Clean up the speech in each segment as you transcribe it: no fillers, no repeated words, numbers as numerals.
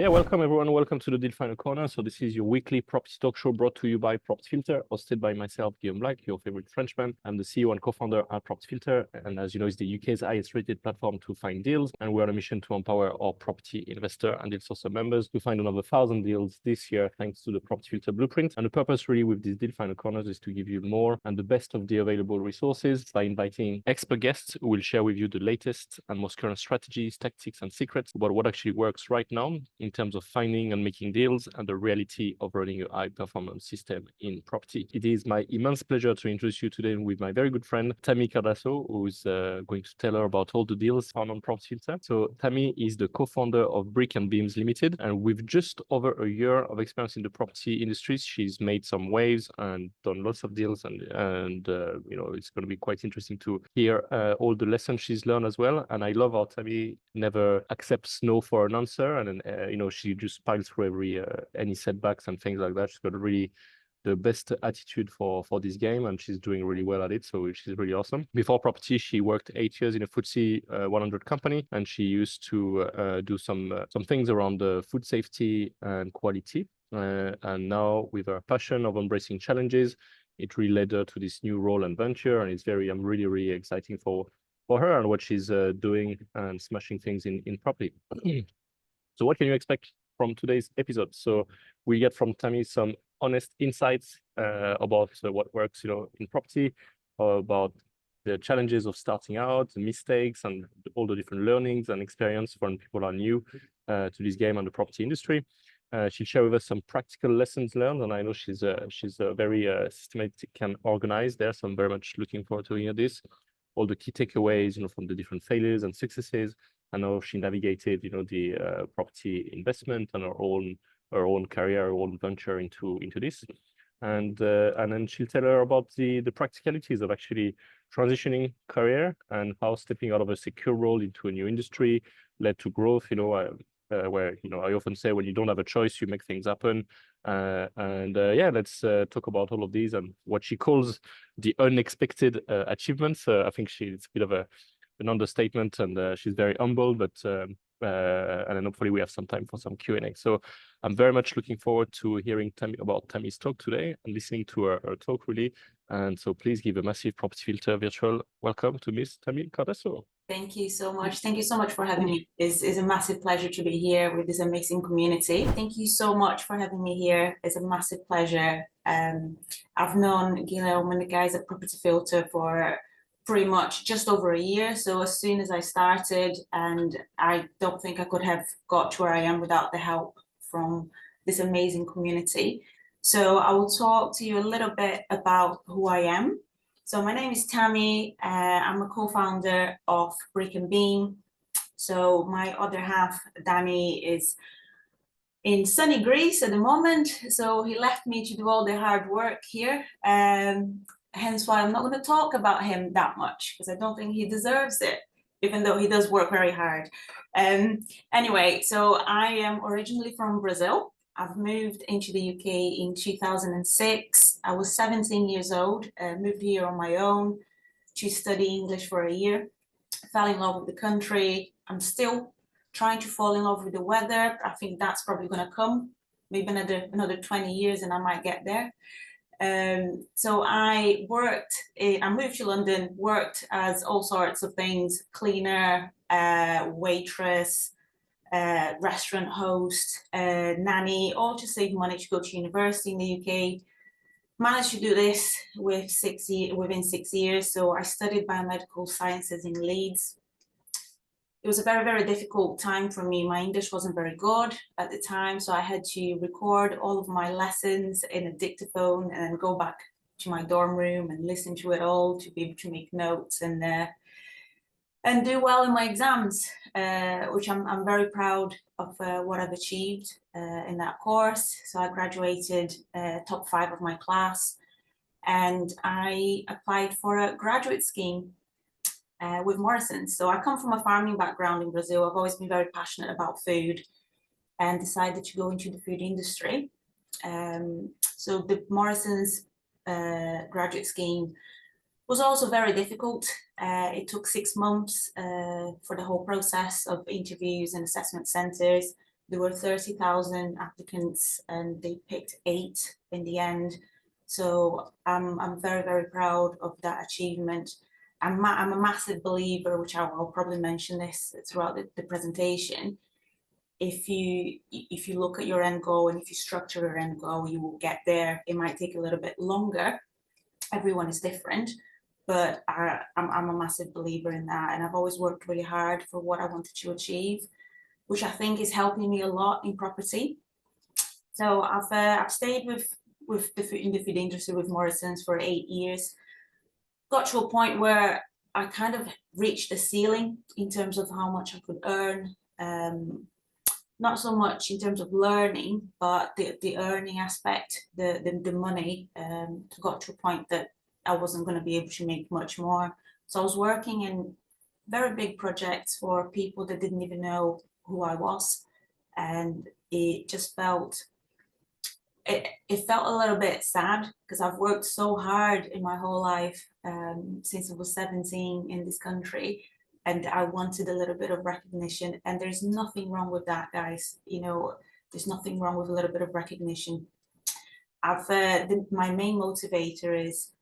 Yeah, welcome everyone. Welcome to the Deal Final Corner. So this is your weekly property talk show brought to you by Property Filter, hosted by myself, Guillaume Black, your favorite Frenchman. I'm the CEO and co-founder at Property Filter. And as you know, it's the UK's highest rated platform to find deals. And we're on a mission to empower our property investor and deal sourcer members to find another 1,000 deals this year, thanks to the Property Filter blueprint. And the purpose really with this Deal Final Corners is to give you more and the best of the available resources by inviting expert guests who will share with you the latest and most current strategies, tactics, and secrets about what actually works right now in terms of finding and making deals and the reality of running a high-performance system in property. It is my immense pleasure to introduce you today with my very good friend, Tammy Cardoso, who is going to tell her about all the deals found on Property Filter. So Tammy is the co-founder of Brick and Beam Ltd. And with just over a year of experience in the property industry, she's made some waves and done lots of deals. And you know, it's going to be quite interesting to hear all the lessons she's learned as well. And I love how Tammy never accepts no for an answer. And you know, she just piles through any setbacks and things like that. She's got really the best attitude for this game, and she's doing really well at it, so she's really awesome. Before property, she worked 8 years in a FTSE 100 company, and she used to do some things around food safety and quality. And now, with her passion of embracing challenges, it really led her to this new role and venture, and I'm really exciting for her and what she's doing and smashing things in property. So what can you expect from today's episode? So we get from Tammy some honest insights about what works, you know, in property, about the challenges of starting out, the mistakes, and all the different learnings and experience when people are new to this game and the property industry. She'll share with us some practical lessons learned, and I know she's very systematic and organized there. So I'm very much looking forward to hear this, all the key takeaways, you know, from the different failures and successes. I know she navigated, you know, the property investment and her own career, her own venture into this, and then she'll tell her about the practicalities of actually transitioning career and how stepping out of a secure role into a new industry led to growth. You know, where, you know, I often say when you don't have a choice, you make things happen. Yeah, let's talk about all of these and what she calls the unexpected achievements. I think it's a bit of an understatement, and she's very humble, but and then hopefully we have some time for some Q&A. So I'm very much looking forward to hearing about Tammy's talk today and listening to her talk, really. And so please give a massive Property Filter virtual welcome to Miss Tammy Cardoso. Thank you so much. Thank you so much for having me. It's a massive pleasure to be here with this amazing community. Thank you so much for having me here. It's a massive pleasure. I've known Guillaume and the guys at Property Filter for pretty much just over a year. So as soon as I started, and I don't think I could have got to where I am without the help from this amazing community. So I will talk to you a little bit about who I am. So my name is Tammy. I'm a co-founder of Brick and Beam. So my other half, Danny, is in sunny Greece at the moment. So he left me to do all the hard work here. Hence why I'm not going to talk about him that much, because I don't think he deserves it, even though he does work very hard. Anyway, so I am originally from Brazil. I've moved into the UK in 2006. I was 17 years old, moved here on my own to study English for a year, fell in love with the country. I'm still trying to fall in love with the weather. I think that's probably going to come, maybe another 20 years and I might get there. So I moved to London, worked as all sorts of things, cleaner, waitress, restaurant host, nanny, all to save money to go to university in the UK. Managed to do this within 6 years. So I studied biomedical sciences in Leeds. It was a very difficult time for me. My English wasn't very good at the time, so I had to record all of my lessons in a dictaphone and go back to my dorm room and listen to it all to be able to make notes and do well in my exams, which I'm very proud of what I've achieved in that course. So I graduated top 5 of my class, and I applied for a graduate scheme with Morrison's. So I come from a farming background in Brazil. I've always been very passionate about food and decided to go into the food industry. So the Morrison's graduate scheme was also very difficult. It took 6 months for the whole process of interviews and assessment centers. there were 30,000 applicants and they picked 8 in the end. So I'm very, very proud of that achievement. I'm a massive believer, which I'll probably mention this throughout the presentation. If you look at your end goal and if you structure your end goal, you will get there. It might take a little bit longer. Everyone is different, but I'm a massive believer in that. And I've always worked really hard for what I wanted to achieve, which I think is helping me a lot in property. So I've stayed in the food industry with Morrisons for 8 years. Got to a point where I kind of reached the ceiling in terms of how much I could earn. Not so much in terms of learning, but the earning aspect, the money, got to a point that I wasn't going to be able to make much more. So I was working in very big projects for people that didn't even know who I was. And it just felt, it felt a little bit sad because I've worked so hard in my whole life, since I was 17 in this country. And I wanted a little bit of recognition, and there's nothing wrong with that, guys. You know, there's nothing wrong with a little bit of recognition. My main motivator is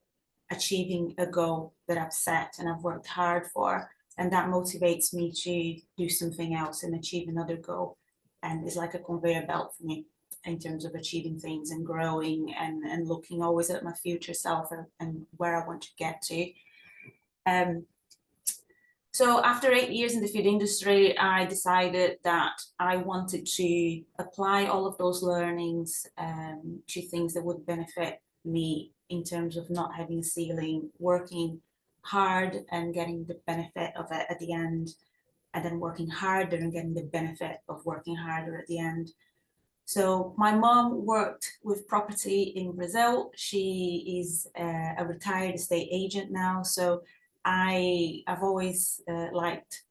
achieving a goal that I've set and I've worked hard for, and that motivates me to do something else and achieve another goal. And it's like a conveyor belt for me in terms of achieving things and growing and looking always at my future self and where I want to get to. So after 8 years in the food industry, I decided that I wanted to apply all of those learnings to things that would benefit me in terms of not having a ceiling, working hard and getting the benefit of it at the end, and then working harder and getting the benefit of working harder at the end. So my mom worked with property in Brazil. She is a retired estate agent now. So I've always liked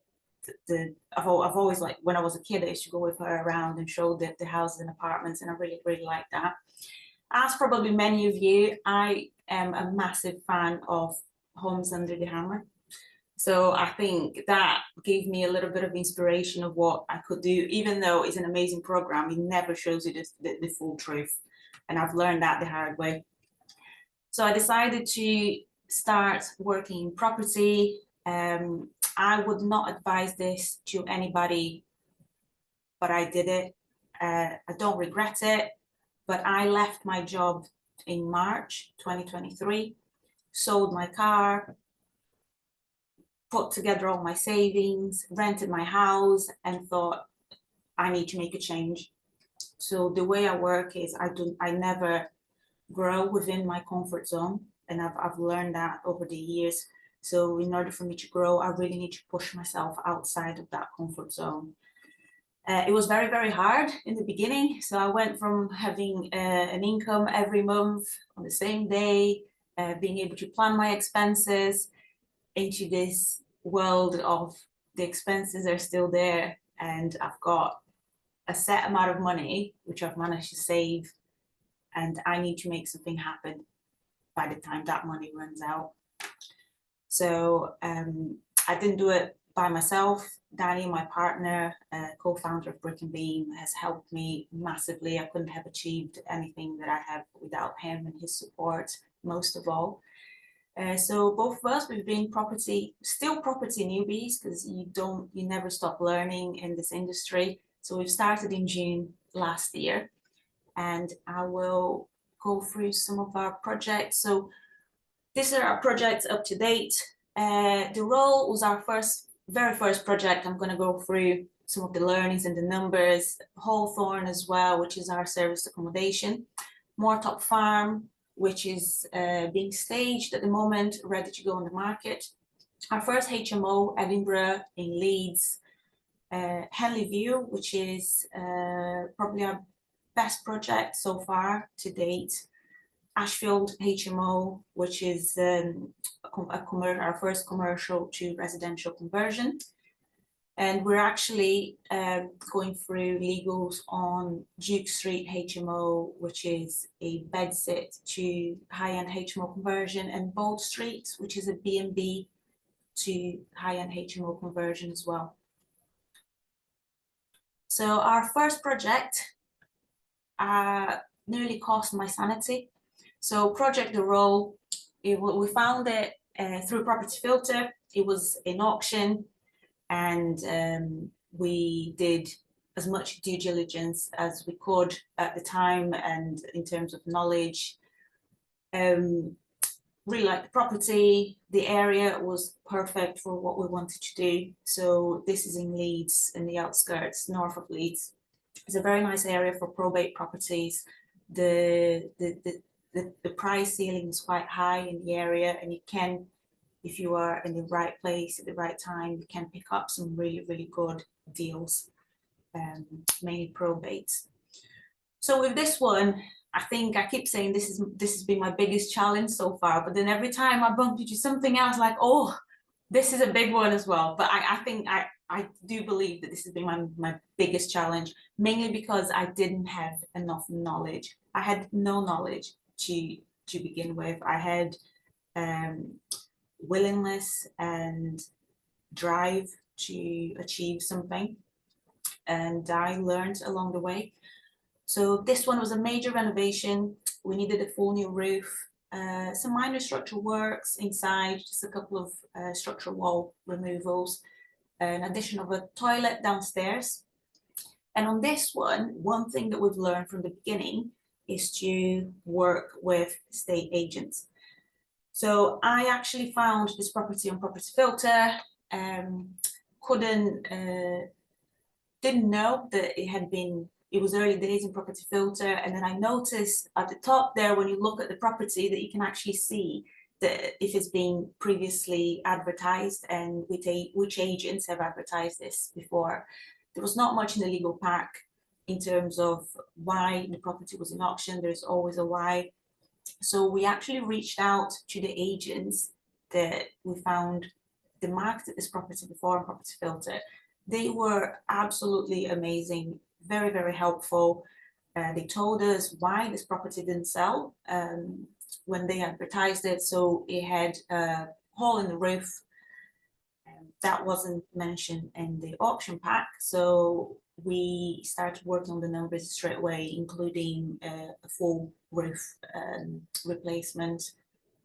I've always liked, when I was a kid, I used to go with her around and show the houses and apartments, and I really, really liked that. As probably many of you, I am a massive fan of Homes Under the Hammer. So I think that gave me a little bit of inspiration of what I could do. Even though it's an amazing program, it never shows you the full truth. And I've learned that the hard way. So I decided to start working in property. I would not advise this to anybody, but I did it. I don't regret it, but I left my job in March 2023, sold my car, put together all my savings, rented my house, and thought, I need to make a change. So the way I work is I never grow within my comfort zone, and I've learned that over the years. So in order for me to grow, I really need to push myself outside of that comfort zone. It was very, very hard in the beginning. So I went from having an income every month on the same day, being able to plan my expenses, into this world of the expenses are still there, and I've got a set amount of money which I've managed to save, and I need to make something happen by the time that money runs out. So I didn't do it by myself. Danny, my partner, co-founder of Brick and Beam, has helped me massively. I couldn't have achieved anything that I have without him and his support, most of all. So both of us, we've been still property newbies, because you never stop learning in this industry. So we've started in June last year, and I will go through some of our projects. So these are our projects up to date. The Roll was our very first project. I'm going to go through some of the learnings and the numbers. Hawthorne as well, which is our service accommodation. Moortop Farm, which is being staged at the moment, ready to go on the market. Our first HMO, Edinburgh in Leeds. Henley View, which is probably our best project so far to date. Ashfield HMO, which is our first commercial to residential conversion. And we're actually going through legals on Duke Street HMO, which is a bedsit to high-end HMO conversion, and Bold Street, which is a B&B to high-end HMO conversion as well. So our first project nearly cost my sanity. So Project The Roll, we found it through Property Filter. It was an auction, and we did as much due diligence as we could at the time, and in terms of knowledge. Really liked the property. The area was perfect for what we wanted to do. So this is in Leeds, in the outskirts, north of Leeds. It's a very nice area for probate properties. The price ceiling is quite high in the area, and you can, if you are in the right place at the right time, you can pick up some really, really good deals, mainly probates. So with this one, I think I keep saying this has been my biggest challenge so far, but then every time I bump into something else, like, oh, this is a big one as well. But I think I do believe that this has been my biggest challenge, mainly because I didn't have enough knowledge. I had no knowledge to begin with. I had willingness and drive to achieve something, and I learned along the way. So this one was a major renovation. We needed a full new roof, some minor structural works inside, just a couple of structural wall removals, an addition of a toilet downstairs. And on this one thing that we've learned from the beginning is to work with estate agents. So I actually found this property on Property Filter, didn't know that it was early days in Property Filter, and then I noticed at the top there, when you look at the property, that you can actually see that if it's been previously advertised and which agents have advertised this before. There was not much in the legal pack in terms of why the property was in auction. There's always a why. So we actually reached out to the agents that we found that marketed this property before on Property Filter. They were absolutely amazing, very, very helpful. They told us why this property didn't sell when they advertised it. So it had a hole in the roof. That wasn't mentioned in the auction pack. So we started working on the numbers straight away, including a full roof replacement.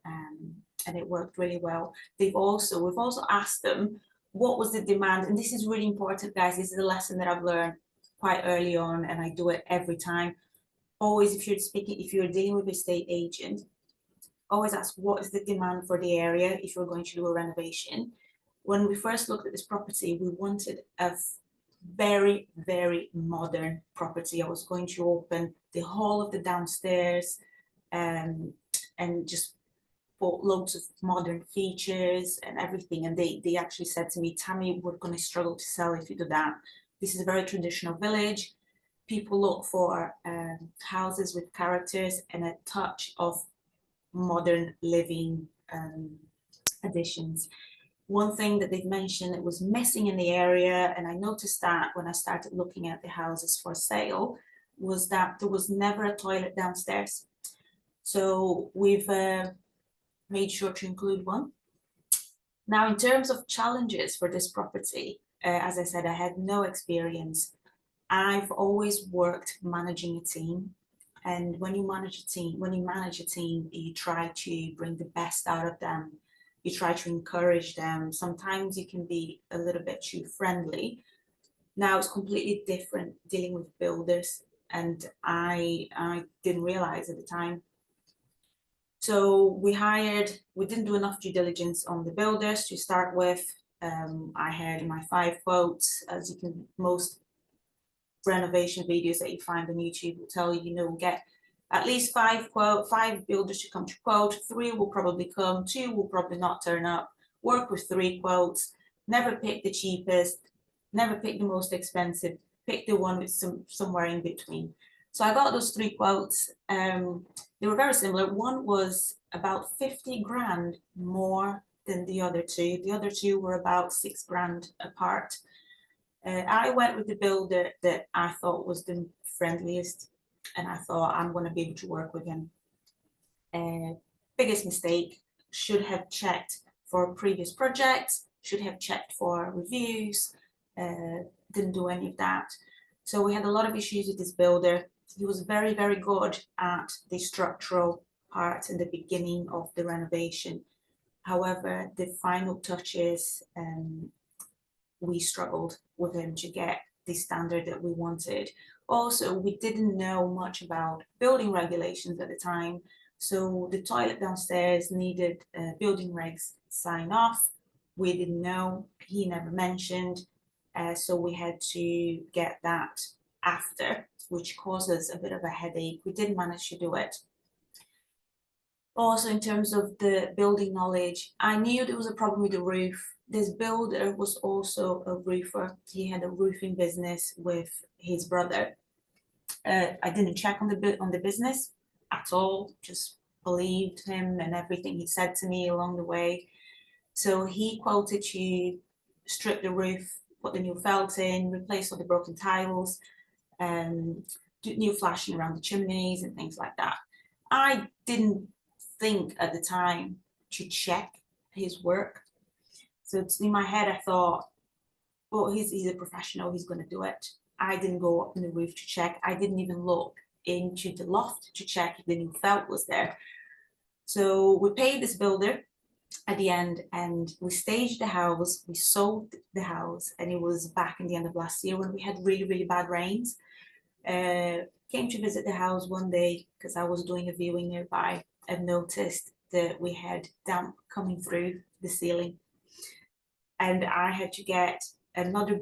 And it worked really well. We've also asked them what was the demand, and this is really important, guys. This is a lesson that I've learned quite early on, and I do it every time. Always, if you're dealing with a estate agent, always ask what is the demand for the area if you're going to do a renovation. When we first looked at this property, we wanted a very, very modern property. I was going to open the whole of the downstairs and just loads of modern features and everything. And they actually said to me, Tammy, we're going to struggle to sell if you do that. This is a very traditional village. People look for houses with characters and a touch of modern living additions. One thing that they've mentioned that was missing in the area, and I noticed that when I started looking at the houses for sale, was that there was never a toilet downstairs. So we've made sure to include one. Now, in terms of challenges for this property, as I said, I had no experience. I've always worked managing a team. And when you manage a team, you try to bring the best out of them. You try to encourage them. Sometimes you can be a little bit too friendly. Now it's completely different dealing with builders, and I didn't realize at the time. So we didn't do enough due diligence on the builders to start with. I had my 5 quotes. As you can, most renovation videos that you find on YouTube will tell you, get at least 5 builders to come to quote. 3 will probably come, 2 will probably not turn up. Work with 3 quotes. Never pick the cheapest, never pick the most expensive, pick the one with somewhere in between. So I got those 3 quotes. They were very similar. One was about 50 grand more than the other 2. The other 2 were about 6 grand apart. I went with the builder that I thought was the friendliest, and I thought I'm going to be able to work with him. Biggest mistake, should have checked for previous projects, should have checked for reviews, didn't do any of that. So we had a lot of issues with this builder. He was very, very good at the structural part in the beginning of the renovation. However, the final touches, we struggled with him to get the standard that we wanted. Also, we didn't know much about building regulations at the time. So the toilet downstairs needed building regs sign off. We didn't know, he never mentioned. So we had to get that after, which caused us a bit of a headache. We did manage to do it. Also, in terms of the building knowledge, I knew there was a problem with the roof. This builder was also a roofer. He had a roofing business with his brother. I didn't check on the business at all, just believed him and everything he said to me along the way. So he quoted to strip the roof, put the new felt in, replace all the broken tiles, do new flashing around the chimneys and things like that. I didn't think at the time to check his work. So in my head, I thought, well, he's a professional, he's going to do it. I didn't go up on the roof to check. I didn't even look into the loft to check if the new felt was there. So we paid this builder at the end and we staged the house, we sold the house, and it was back in the end of last year when we had really, really bad rains. Came to visit the house one day because I was doing a viewing nearby and noticed that we had damp coming through the ceiling. And I had to get another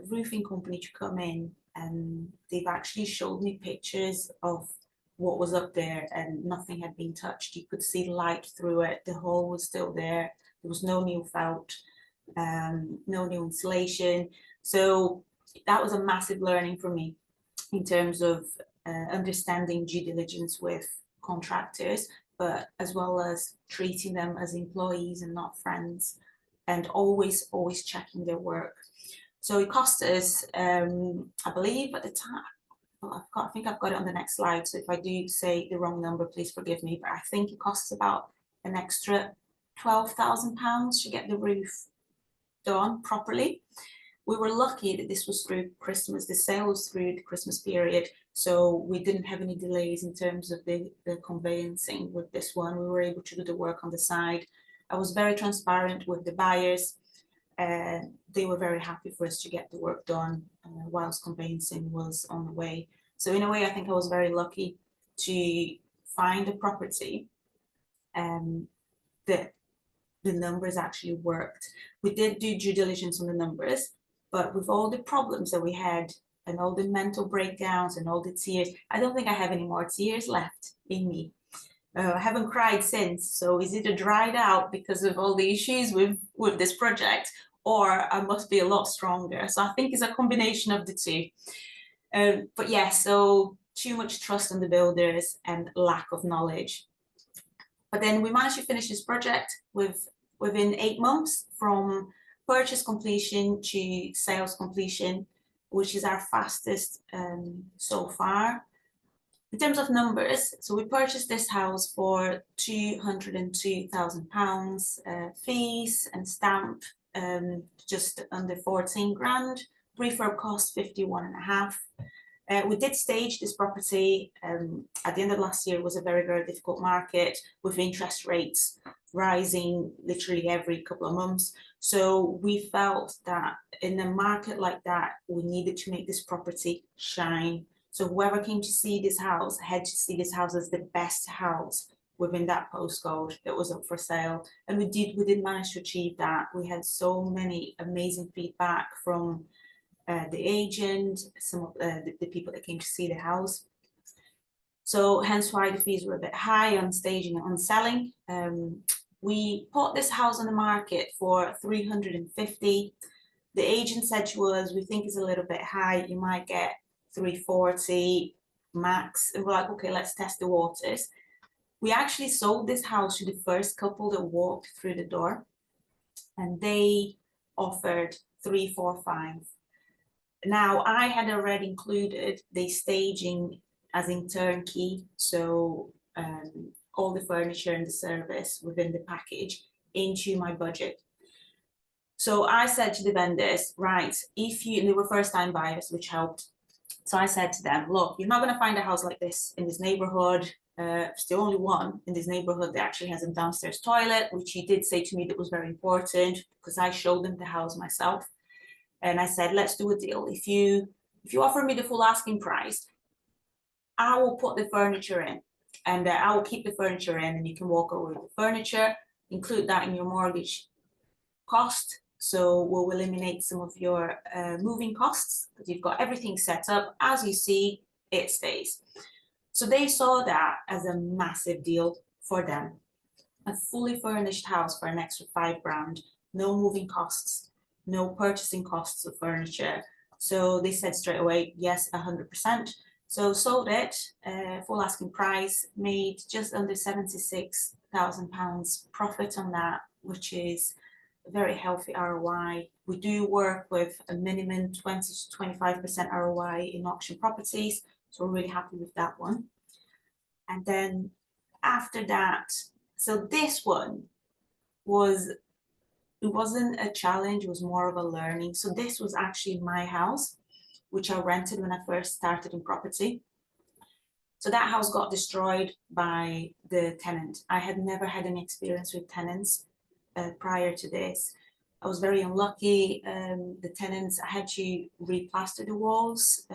roofing company to come in, and they've actually showed me pictures of what was up there and nothing had been touched. You could see light through it. The hole was still there. There was no new felt, no new insulation. So that was a massive learning for me in terms of understanding due diligence with contractors, but as well as treating them as employees and not friends, and always checking their work. So it cost us, I believe at the time, I think I've got it on the next slide. So if I do say the wrong number, please forgive me, but I think it costs about an extra £12,000 to get the roof done properly. We were lucky that this was through Christmas, the sale was through the Christmas period, so we didn't have any delays in terms of the conveyancing with this one. We were able to do the work on the side. I was very transparent with the buyers, and they were very happy for us to get the work done whilst conveyancing was on the way. So in a way, I think I was very lucky to find a property that the numbers actually worked. We did do due diligence on the numbers, but with all the problems that we had and all the mental breakdowns and all the tears, I don't think I have any more tears left in me. I haven't cried since, so it's either dried out because of all the issues with this project, or I must be a lot stronger. So I think it's a combination of the two. But yeah, so too much trust in the builders and lack of knowledge. But then we managed to finish this project within 8 months from purchase completion to sales completion, which is our fastest so far. In terms of numbers, so we purchased this house for £202,000, fees and stamp just under 14 grand, refurb cost 51.5. We did stage this property at the end of last year. It was a very, very difficult market with interest rates rising literally every couple of months. So we felt that in a market like that, we needed to make this property shine. So whoever came to see this house had to see this house as the best house within that postcode that was up for sale. And we did manage to achieve that. We had so many amazing feedback from the agent, some of the people that came to see the house. So hence why the fees were a bit high on staging and on selling. We put this house on the market for 350. The agent said to us, we think it's a little bit high, you might get 340 max. And we're like, okay, let's test the waters. We actually sold this house to the first couple that walked through the door, and they offered 345. Now, I had already included the staging as in turnkey, so all the furniture and the service within the package into my budget. So I said to the vendors, right, they were first time buyers, which helped. So I said to them, look, you're not going to find a house like this in this neighborhood. It's the only one in this neighborhood that actually has a downstairs toilet, which he did say to me that was very important because I showed them the house myself. And I said, let's do a deal. If you offer me the full asking price, I will put the furniture in, and I will keep the furniture in, and you can walk away with the furniture, include that in your mortgage cost. So we'll eliminate some of your moving costs because you've got everything set up. As you see, it stays. So they saw that as a massive deal for them. A fully furnished house for an extra $5,000, no moving costs, no purchasing costs of furniture. So they said straight away, yes, 100%. So sold it, full asking price, made just under £76,000 profit on that, which is a very healthy ROI. We do work with a minimum 20 to 25% ROI in auction properties, so we're really happy with that one. And then after that, so this one it wasn't a challenge, it was more of a learning. So this was actually my house, which I rented when I first started in property. So that house got destroyed by the tenant. I had never had any experience with tenants prior to this. I was very unlucky. The tenants, I had to replaster the walls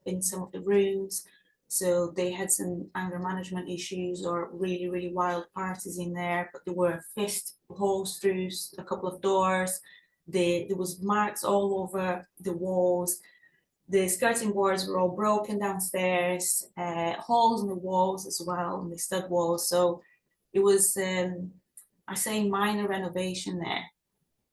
in some of the rooms. So they had some anger management issues or really, really wild parties in there, but there were fist holes through a couple of doors. There was marks all over the walls. The skirting boards were all broken downstairs, holes in the walls as well, in the stud walls. So it was, I say minor renovation there,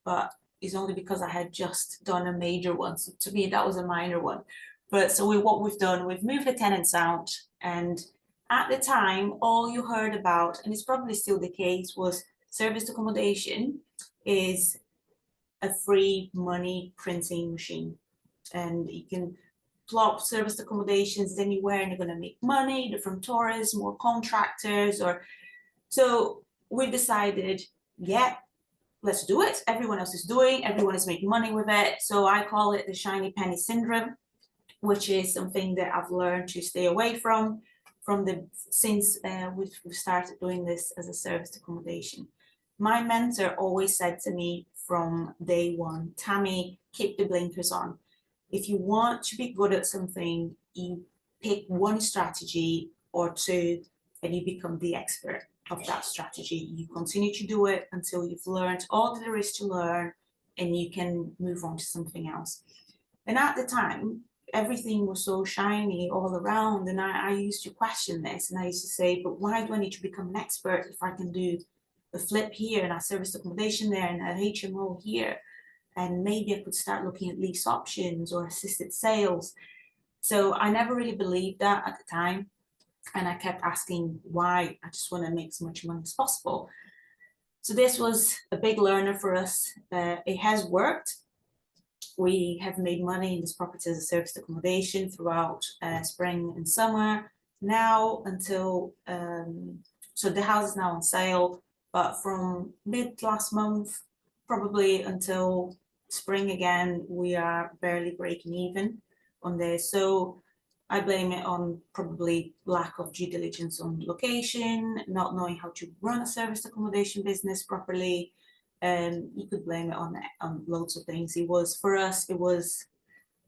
but it's only because I had just done a major one. So to me, that was a minor one. But so what we've done, we've moved the tenants out. And at the time, all you heard about, and it's probably still the case, was serviced accommodation is a free money printing machine. And you can plop serviced accommodations anywhere and you're going to make money, either from tourists, more contractors, or so we decided, yeah, let's do it. Everyone else is doing, everyone is making money with it. So I call it the shiny penny syndrome, which is something that I've learned to stay away from since we've started doing this as a serviced accommodation. My mentor always said to me from day one, Tammy, keep the blinkers on. If you want to be good at something, you pick one strategy or two and you become the expert of that strategy. You continue to do it until you've learned all that there is to learn and you can move on to something else. And at the time, everything was so shiny all around, and I used to question this, and I used to say, but why do I need to become an expert if I can do a flip here and a serviced accommodation there and an HMO here? And maybe I could start looking at lease options or assisted sales. So I never really believed that at the time. And I kept asking why. I just want to make as much money as possible. So this was a big learner for us. It has worked. We have made money in this property as a serviced accommodation throughout spring and summer. Now until, so the house is now on sale, but from mid last month, probably until spring again, we are barely breaking even on this. So I blame it on probably lack of due diligence on location, not knowing how to run a serviced accommodation business properly. You could blame it on loads of things. It was, for us, it was,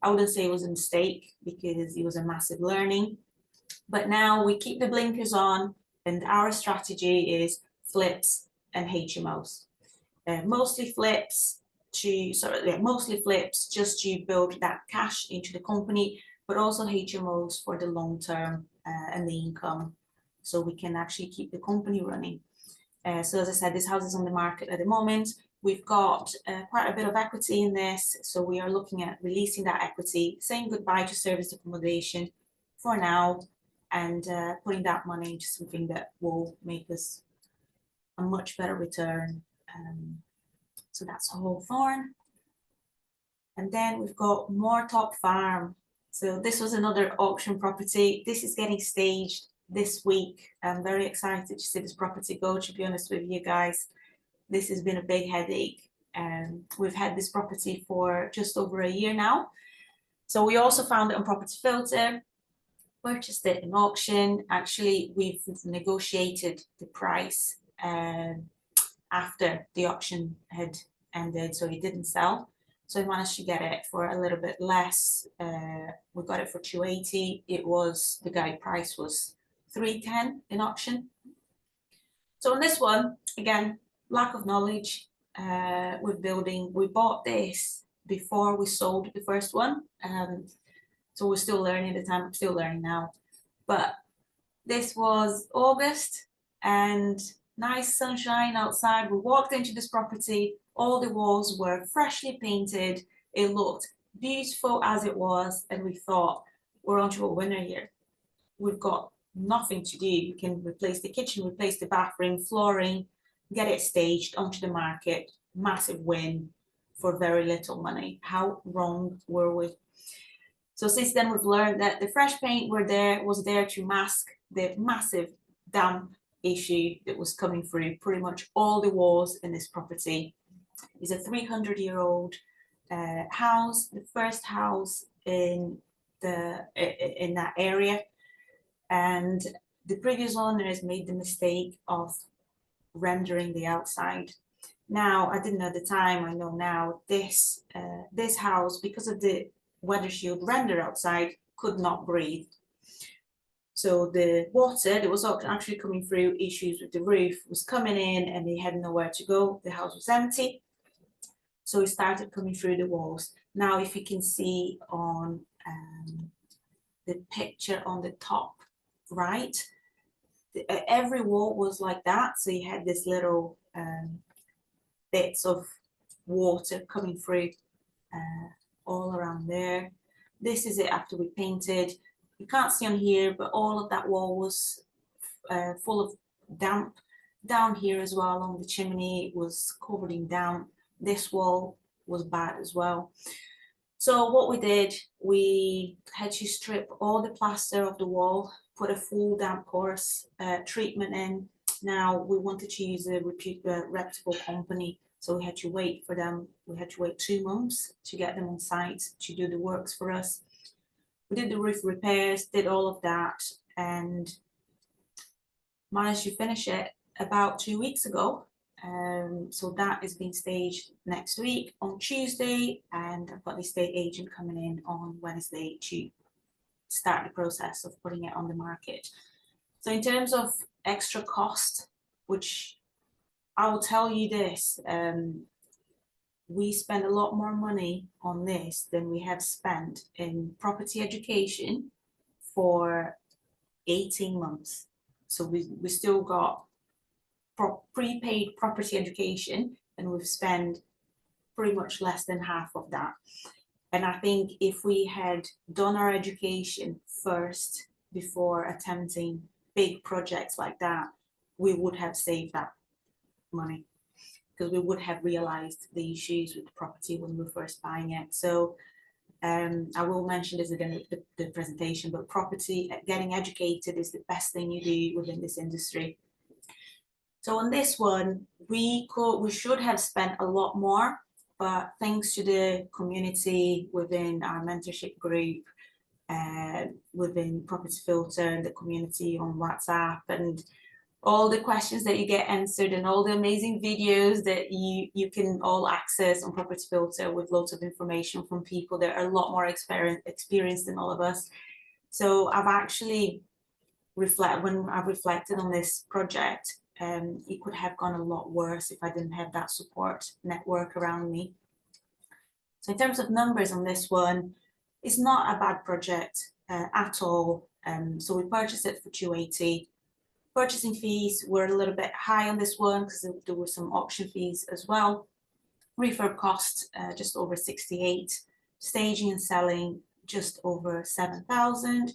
I wouldn't say it was a mistake because it was a massive learning. But now we keep the blinkers on, and our strategy is flips and HMOs. Mostly flips just to build that cash into the company, but also HMOs for the long term and the income, so we can actually keep the company running. So as I said, this house is on the market at the moment. We've got quite a bit of equity in this, so we are looking at releasing that equity, saying goodbye to serviced accommodation for now, and putting that money into something that will make us a much better return. So that's Hawthorne. And then we've got Moortop Farm. So this was another auction property. This is getting staged this week. I'm very excited to see this property go, to be honest with you guys. This has been a big headache We've had this property for just over a year now. So we also found it on Property Filter, purchased it in auction. Actually, we've negotiated the price after the auction had ended, so it didn't sell. So we managed to get it for a little bit less. We got it for 280. The guide price was 310 in auction. So on this one, again, lack of knowledge with building. We bought this before we sold the first one. So we're still learning at the time, I'm still learning now. But this was August and nice sunshine outside. We walked into this property, all the walls were freshly painted. It looked beautiful as it was, and we thought, we're onto a winner here. We've got nothing to do. We can replace the kitchen, replace the bathroom, flooring, get it staged onto the market. Massive win for very little money. How wrong were we? So since then, we've learned that the fresh paint was there to mask the massive damp issue that was coming through pretty much all the walls in this property. It's a 300-year-old house, the first house in that area, and the previous owners made the mistake of rendering the outside. Now, I didn't know at the time, I know now, this house, because of the weather shield render outside, could not breathe. So the water that was actually coming through, issues with the roof, was coming in and they had nowhere to go. The house was empty. So it started coming through the walls. Now, if you can see on the picture on the top right, every wall was like that. So you had this little bits of water coming through all around there. This is it after we painted. You can't see on here, but all of that wall was full of damp. Down here as well, along the chimney, it was covered in damp. This wall was bad as well. So what we did, we had to strip all the plaster of the wall, put a full damp course treatment in. Now, we wanted to use a reputable company, so we had to wait for them. We had to wait 2 months to get them on site to do the works for us. We did the roof repairs, did all of that, and managed to finish it about 2 weeks ago. So that is being staged next week on Tuesday, and I've got the estate agent coming in on Wednesday to start the process of putting it on the market. So in terms of extra cost, which I will tell you this, we spend a lot more money on this than we have spent in property education for 18 months. So we still got prepaid property education, and we've spent pretty much less than half of that. And I think if we had done our education first before attempting big projects like that, we would have saved that money, because we would have realized the issues with the property when we were first buying it. So I will mention this again with the presentation, but property, getting educated is the best thing you do within this industry. So on this one, we should have spent a lot more, but thanks to the community within our mentorship group, within Property Filter, and the community on WhatsApp, and all the questions that you get answered, and all the amazing videos that you can all access on Property Filter with loads of information from people that are a lot more experienced than all of us. So I've actually when I've reflected on this project, it could have gone a lot worse if I didn't have that support network around me. So in terms of numbers on this one, it's not a bad project at all. So we purchased it for 280. Purchasing fees were a little bit high on this one because there were some auction fees as well. Refurb cost just over 68. Staging and selling just over 7,000.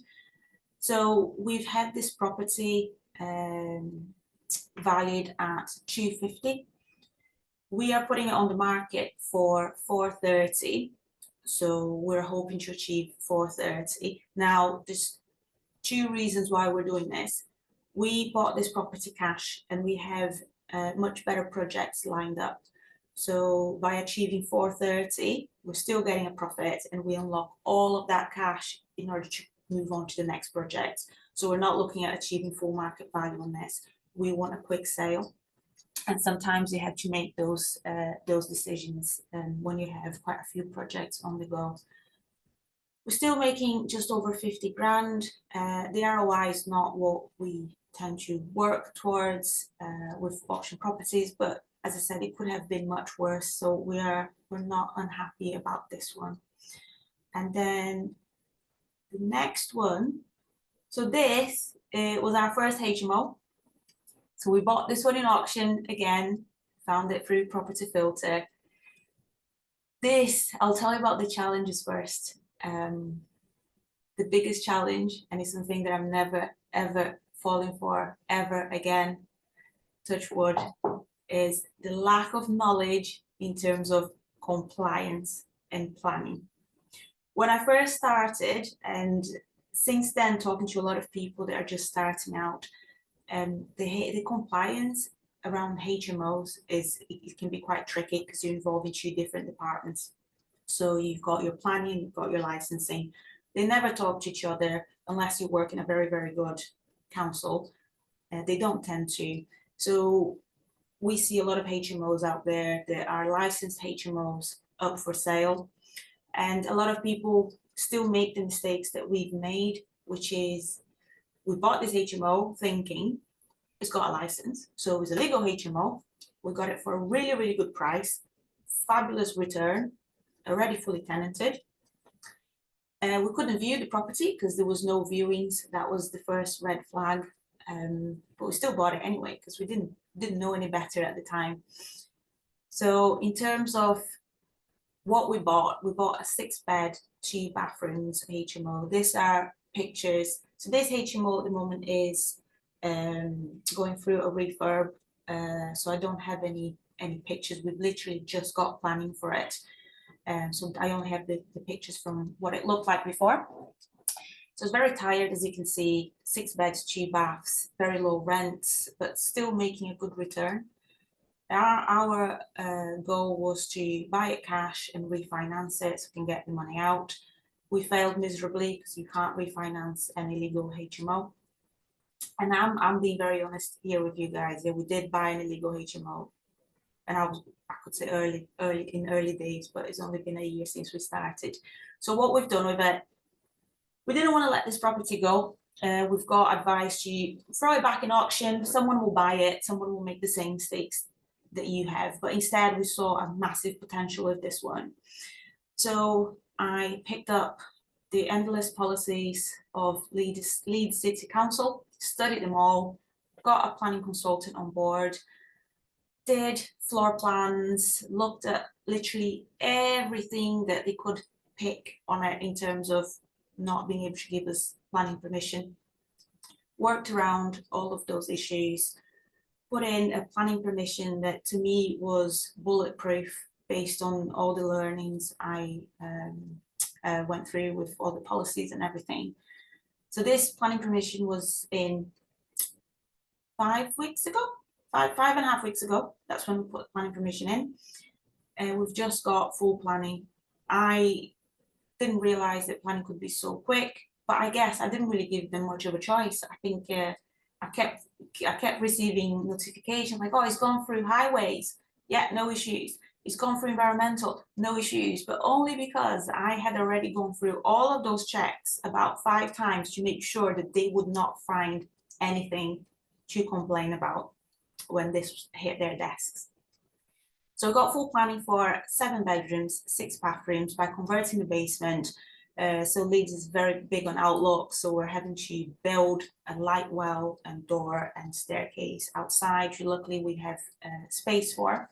So we've had this property valued at 250. We are putting it on the market for 430. So we're hoping to achieve 430. Now, there's 2 reasons why we're doing this. We bought this property cash, and we have much better projects lined up. So by achieving 430, we're still getting a profit, and we unlock all of that cash in order to move on to the next project. So we're not looking at achieving full market value on this. We want a quick sale. And sometimes you have to make those decisions when you have quite a few projects on the go. We're still making just over 50 grand. The ROI is not what we tend to work towards with auction properties, but as I said, it could have been much worse. So we're not unhappy about this one. And then the next one. So this was our first HMO. So we bought this one in auction again, found it through Property Filter. This, I'll tell you about the challenges first. The biggest challenge, and it's something that I'm never, ever falling for ever again, touch wood, is the lack of knowledge in terms of compliance and planning. When I first started, and since then talking to a lot of people that are just starting out, the compliance around HMOs it can be quite tricky because you're involved in 2 different departments. So you've got your planning, you've got your licensing. They never talk to each other unless you work in a very, very good council. They don't tend to. So we see a lot of HMOs out there that are licensed HMOs up for sale. And a lot of people still make the mistakes that we've made, which is we bought this HMO thinking it's got a license. So it's a legal HMO. We got it for a really, really good price, fabulous return, already fully tenanted. We couldn't view the property because there was no viewings. That was the first red flag. But we still bought it anyway because we didn't know any better at the time. So in terms of what we bought a 6-bed, 2 bathrooms HMO. These are pictures. So this HMO at the moment is going through a refurb. So I don't have any pictures. We've literally just got planning for it. So I only have the pictures from what it looked like before. So it's very tired, as you can see, 6 beds, 2 baths, very low rents, but still making a good return. Our goal was to buy it cash and refinance it so we can get the money out. We failed miserably because you can't refinance an illegal HMO. And I'm being very honest here with you guys. Yeah, we did buy an illegal HMO, and I could say early days, but it's only been a year since we started. So what we've done with it, we didn't want to let this property go. We've got advice to throw it back in auction. Someone will buy it. Someone will make the same mistakes that you have. But instead, we saw a massive potential with this one. So I picked up the endless policies of Leeds City Council, studied them all, got a planning consultant on board, did floor plans, looked at literally everything that they could pick on it in terms of not being able to give us planning permission, worked around all of those issues, put in a planning permission that to me was bulletproof based on all the learnings I went through with all the policies and everything. So this planning permission was in 5 weeks ago, five and a half weeks ago. That's when we put planning permission in. And we've just got full planning. I didn't realize that planning could be so quick, but I guess I didn't really give them much of a choice. I think I kept receiving notifications like, oh, it's gone through highways. Yeah, no issues. It's gone through environmental, no issues, but only because I had already gone through all of those checks about 5 times to make sure that they would not find anything to complain about when this hit their desks. So I got full planning for 7 bedrooms, 6 bathrooms by converting the basement. So Leeds is very big on outlook, so we're having to build a light well and door and staircase outside, which luckily we have space for.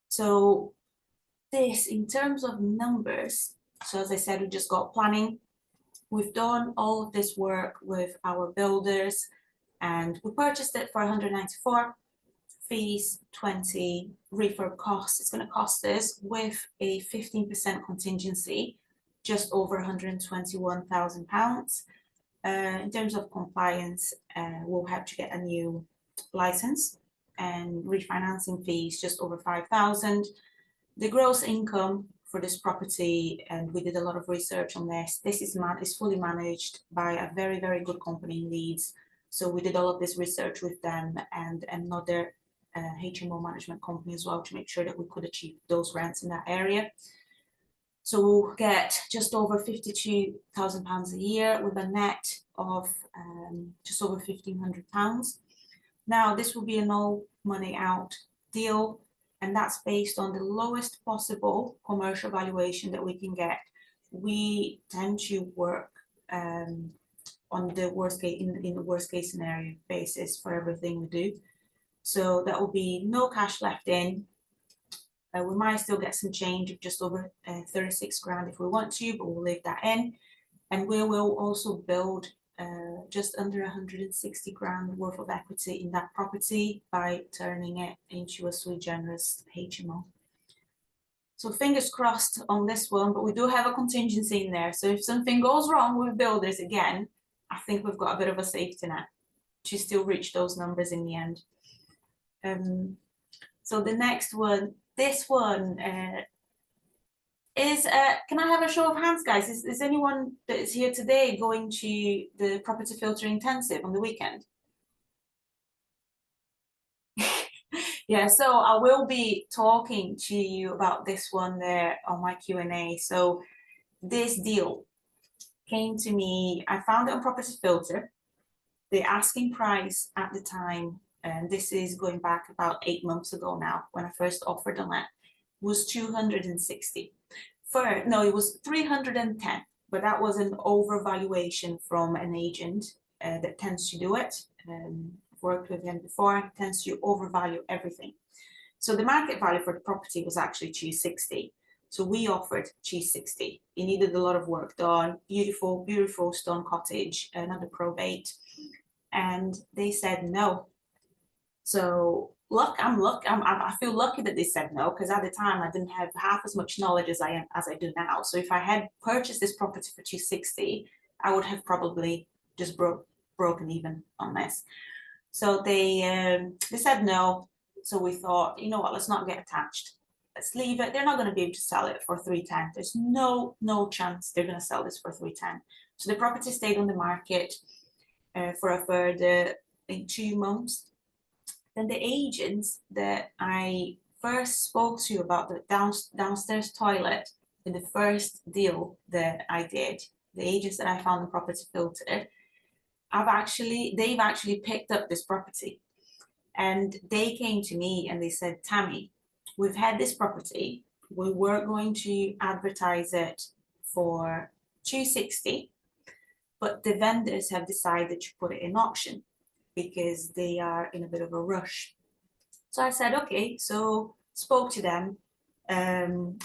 So this, in terms of numbers, so as I said, we just got planning. We've done all of this work with our builders, and we purchased it for 194. Fees 20, refurb costs. It's going to cost us with a 15% contingency, just over £121,000. In terms of compliance, we'll have to get a new license. and refinancing fees just over 5,000. The gross income for this property, and we did a lot of research on this. This is fully managed by a very, very good company in Leeds. So we did all of this research with them and another HMO management company as well to make sure that we could achieve those rents in that area. So we'll get just over £52,000 a year with a net of just over £1,500. Now, this will be a no money out deal, and that's based on the lowest possible commercial valuation that we can get. We tend to work on the worst case, in the worst case scenario basis for everything we do. So that will be no cash left in. We might still get some change of just over 36 grand if we want to, but we'll leave that in. And we will also build just under 160 grand worth of equity in that property by turning it into a sui generis HMO. So fingers crossed on this one, but we do have a contingency in there. So if something goes wrong with builders again, I think we've got a bit of a safety net to still reach those numbers in the end. So the next one, this one is, can I have a show of hands, guys? Is anyone that is here today going to the property filter intensive on the weekend? Yeah, so I will be talking to you about this one there on my Q&A. So this deal came to me, I found it on Property Filter. The asking price at the time, and this is going back about 8 months ago now, when I first offered on it, was 260. No, it was 310, but that was an overvaluation from an agent that tends to do it. I've worked with him before, tends to overvalue everything. So the market value for the property was actually 260. So we offered 260. It needed a lot of work done, beautiful, beautiful stone cottage, another probate. And they said no. So I feel lucky that they said no, because at the time I didn't have half as much knowledge as I do now. So if I had purchased this property for 260, I would have probably just broken even on this. So they said no. So we thought, you know what, let's not get attached. Let's leave it. They're not going to be able to sell it for 310. There's no chance they're going to sell this for 310. So the property stayed on the market for a further, I think, 2 months. Then the agents that I first spoke to about the downstairs toilet in the first deal that I did, the agents that I found in Property Filter, they've actually picked up this property, and they came to me and they said, Tammy, we've had this property. We were going to advertise it for 260, but the vendors have decided to put it in auction because they are in a bit of a rush. So I said, okay, so spoke to them,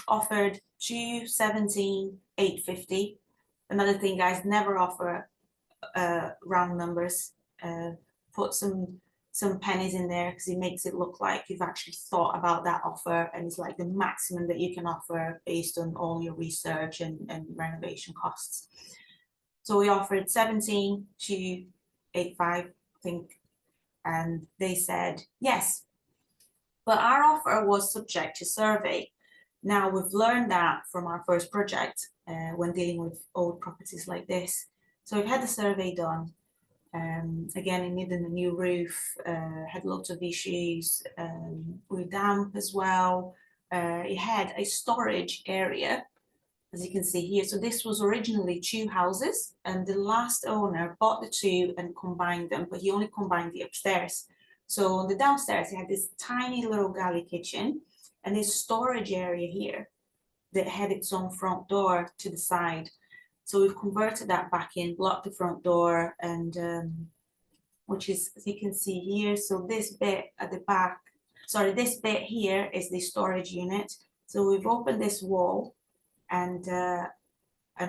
offered 217, 850. Another thing, guys, never offer round numbers. Put some pennies in there because it makes it look like you've actually thought about that offer, and it's like the maximum that you can offer based on all your research and renovation costs. So we offered 17 to 85, I think, and they said yes. But our offer was subject to survey. Now we've learned that from our first project when dealing with old properties like this. So we've had the survey done. Again, it needed a new roof, had lots of issues with damp as well. It had a storage area, as you can see here. So this was originally 2 houses, and the last owner bought the 2 and combined them, but he only combined the upstairs. So on the downstairs, he had this tiny little galley kitchen and this storage area here that had its own front door to the side. So we've converted that back in, blocked the front door, and which is, as you can see here, so this bit at the back, sorry, this bit here is the storage unit. So we've opened this wall, and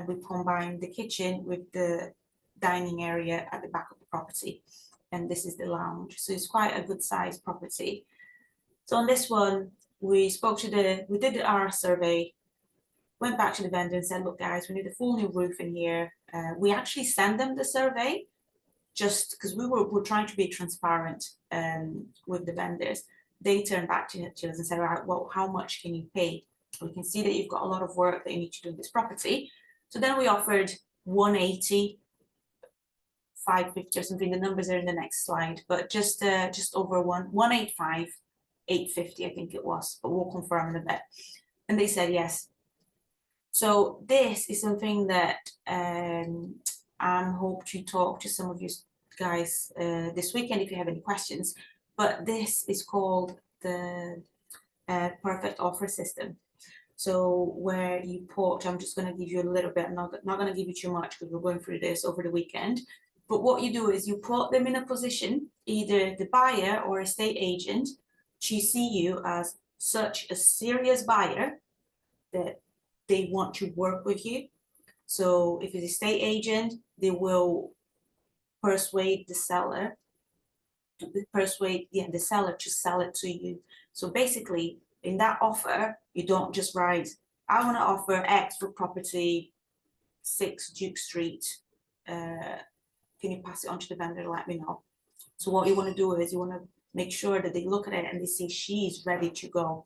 we combined the kitchen with the dining area at the back of the property. And this is the lounge. So it's quite a good sized property. So on this one, we did our survey, went back to the vendor and said, look guys, we need a full new roof in here. We actually sent them the survey, just because we're trying to be transparent with the vendors, they turned back to us and said, right, well, how much can you pay? We can see that you've got a lot of work that you need to do in this property. So then we offered 180, 550 or something. The numbers are in the next slide, but just over 185, 850, I think it was, but we'll confirm in a bit. And they said yes. So this is something that I hope to talk to some of you guys this weekend if you have any questions. But this is called the perfect offer system. So where you put, I'm just going to give you a little bit, I'm not going to give you too much because we're going through this over the weekend. But what you do is you put them in a position, either the buyer or estate agent, to see you as such a serious buyer that they want to work with you. So if it's a estate agent, they will persuade the seller, the seller to sell it to you. So basically, in that offer, you don't just write, I want to offer X for property 6 Duke Street. Can you pass it on to the vendor? Let me know. So what you want to do is you want to make sure that they look at it and they see she's ready to go.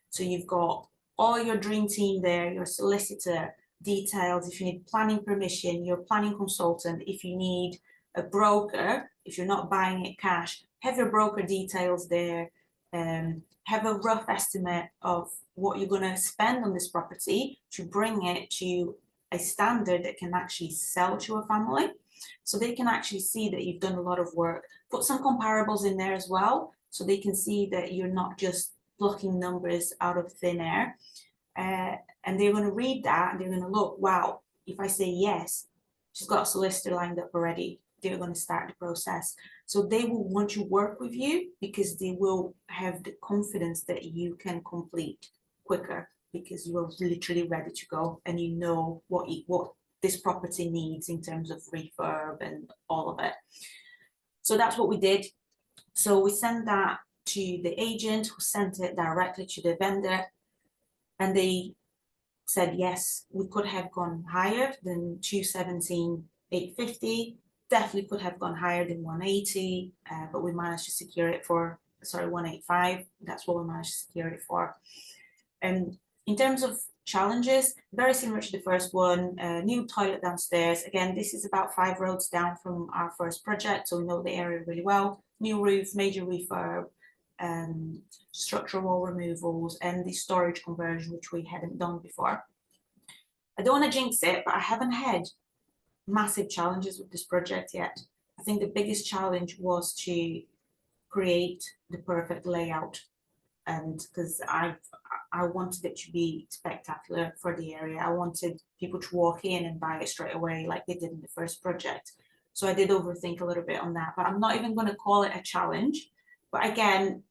So you've got all your dream team there, your solicitor, details, if you need planning permission, your planning consultant, if you need a broker, if you're not buying it cash, have your broker details there, have a rough estimate of what you're going to spend on this property to bring it to a standard that can actually sell to a family. So they can actually see that you've done a lot of work. Put some comparables in there as well, so they can see that you're not just plucking numbers out of thin air. And they're going to read that and they're going to look, wow, if I say yes, she's got a solicitor lined up already. They're going to start the process. So they will want to work with you because they will have the confidence that you can complete quicker because you are literally ready to go and you know what this property needs in terms of refurb and all of it. So that's what we did. So we sent that to the agent who sent it directly to the vendor, and they said yes, we could have gone higher than 217, 850. Definitely could have gone higher than 180, but we managed to secure it for 185. That's what we managed to secure it for. And in terms of challenges, very similar to the first one, new toilet downstairs. Again, this is about 5 roads down from our first project, so we know the area really well. New roof, major refurb, structural wall removals, and the storage conversion, which we hadn't done before. I don't want to jinx it, but I haven't had massive challenges with this project yet. I think the biggest challenge was to create the perfect layout, and because I wanted it to be spectacular for the area. I wanted people to walk in and buy it straight away like they did in the first project. So I did overthink a little bit on that, but I'm not even going to call it a challenge. But again,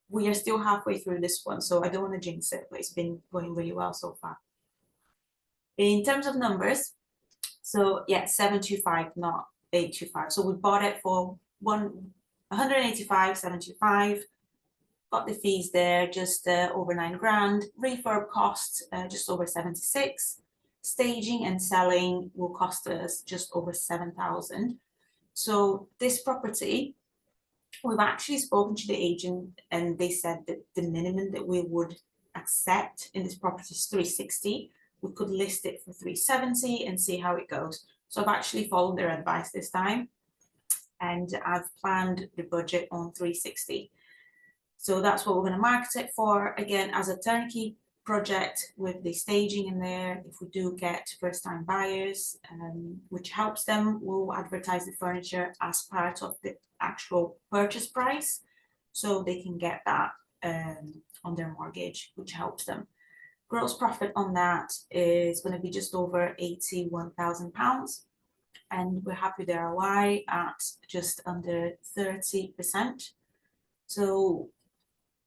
we are still halfway through this one, so I don't want to jinx it, but it's been going really well so far. In terms of numbers, so yeah, 725, not 825. So we bought it for 185, 725. Got the fees there, just over 9 grand. Refurb costs just over 76. Staging and selling will cost us just over 7,000. So this property, we've actually spoken to the agent and they said that the minimum that we would accept in this property is 360. We could list it for 370 and see how it goes. So I've actually followed their advice this time and I've planned the budget on 360. So that's what we're going to market it for. Again, as a turnkey project with the staging in there. If we do get first-time buyers, which helps them, we'll advertise the furniture as part of the actual purchase price, so they can get that on their mortgage, which helps them. Gross profit on that is going to be just over £81,000, and we're happy with the ROI at just under 30%. So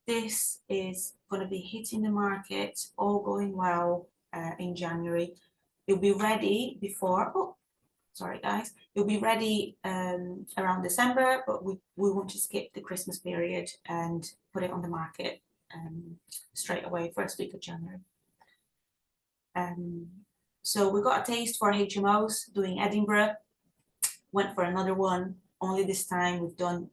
this is going to be hitting the market, all going well in January. It'll be ready before, oh, sorry guys, it'll be ready around December, but we want to skip the Christmas period and put it on the market straight away, first week of January. So we got a taste for HMOs doing Edinburgh. went for another one. Only this time we've done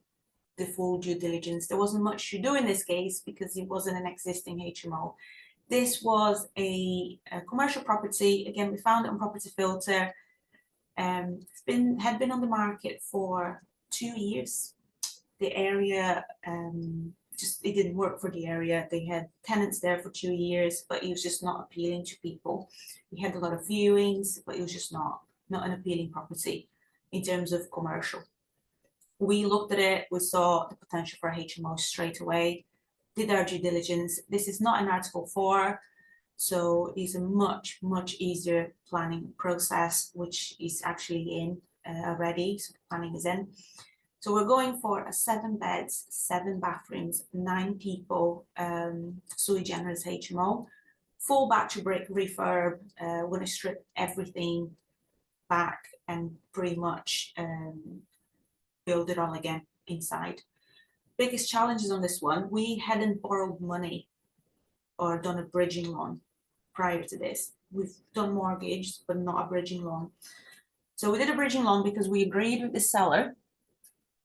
the full due diligence. There wasn't much to do in this case because it wasn't an existing HMO. This was a commercial property. Again, we found it on Property Filter. Had been on the market for 2 years. The area it didn't work for the area. They had tenants there for 2 years, but it was just not appealing to people. We had a lot of viewings, but it was just not an appealing property in terms of commercial. We looked at it, we saw the potential for a HMO straight away, did our due diligence. This is not an Article 4, so it's a much easier planning process, which is actually in already, so the planning is in. So we're going for a 7 beds, 7 bathrooms, 9 people, sui generis HMO, full batch brick refurb. We're going to strip everything back and pretty much build it all again inside. Biggest challenges on this one, we hadn't borrowed money or done a bridging loan prior to this. We've done mortgage, but not a bridging loan. So we did a bridging loan because we agreed with the seller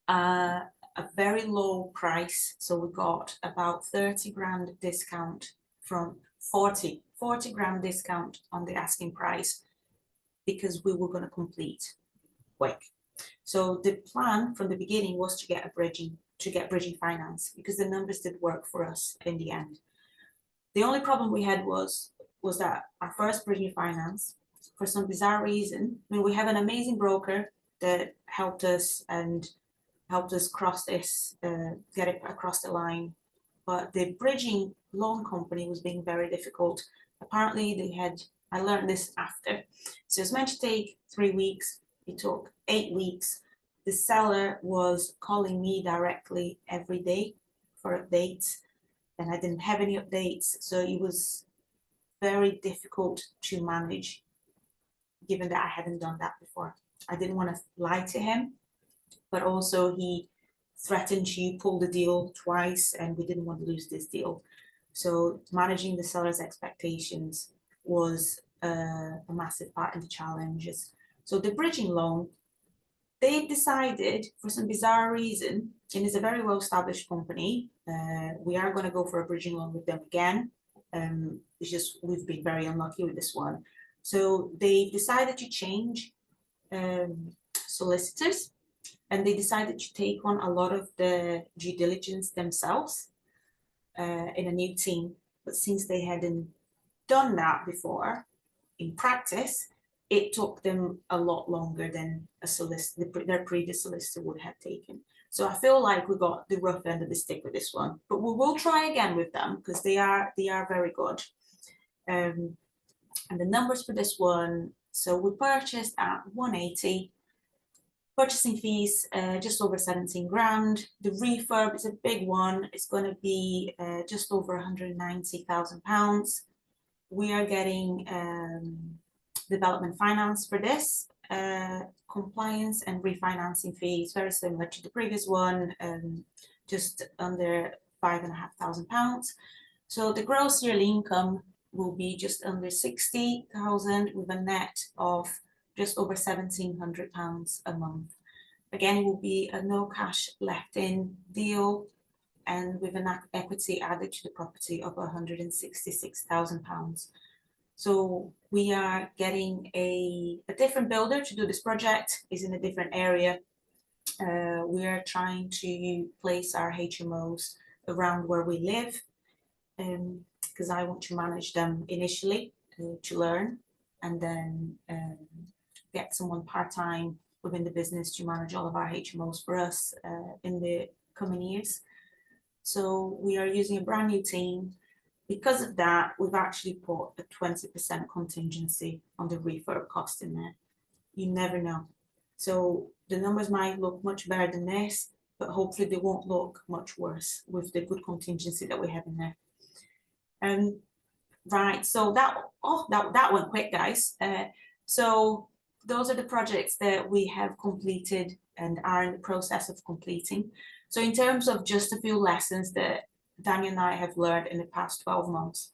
a very low price. So we got about 30 grand discount from 40 grand discount on the asking price because we were going to complete quick. So the plan from the beginning was to get bridging finance because the numbers did work for us in the end. The only problem we had was that our first bridging finance, for some bizarre reason, I mean, we have an amazing broker that helped us cross this, get it across the line. But the bridging loan company was being very difficult. Apparently I learned this after. So it was meant to take 3 weeks. It took 8 weeks. The seller was calling me directly every day for updates, and I didn't have any updates. So it was very difficult to manage, given that I hadn't done that before. I didn't want to lie to him, but also he threatened to pull the deal twice, and we didn't want to lose this deal. So managing the seller's expectations was a massive part of the challenges. So the bridging loan, they decided for some bizarre reason, and it's a very well-established company, we are going to go for a bridging loan with them again. It's just we've been very unlucky with this one. So they decided to change solicitors, and they decided to take on a lot of the due diligence themselves in a new team. But since they hadn't done that before in practice, it took them a lot longer than their previous solicitor would have taken. So I feel like we got the rough end of the stick with this one, but we will try again with them because they are very good. And the numbers for this one, so we purchased at 180. Purchasing fees, just over 17 grand. The refurb is a big one. It's going to be just over £190,000. We are getting development finance for this. Compliance and refinancing fees, very similar to the previous one, just under £5,500. So the gross yearly income will be just under 60,000 with a net of just over £1,700 a month. Again, it will be a no cash left in deal, and with an equity added to the property of £166,000. So we are getting a different builder to do this project, is in a different area. We are trying to place our HMOs around where we live, because I want to manage them initially to learn, and then get someone part-time within the business to manage all of our HMOs for us in the coming years. So we are using a brand new team. Because of that, we've actually put a 20% contingency on the refurb cost in there. You never know. So the numbers might look much better than this, but hopefully they won't look much worse with the good contingency that we have in there. Right, so that went quick, guys. So those are the projects that we have completed and are in the process of completing. So in terms of just a few lessons that Daniel and I have learned in the past 12 months,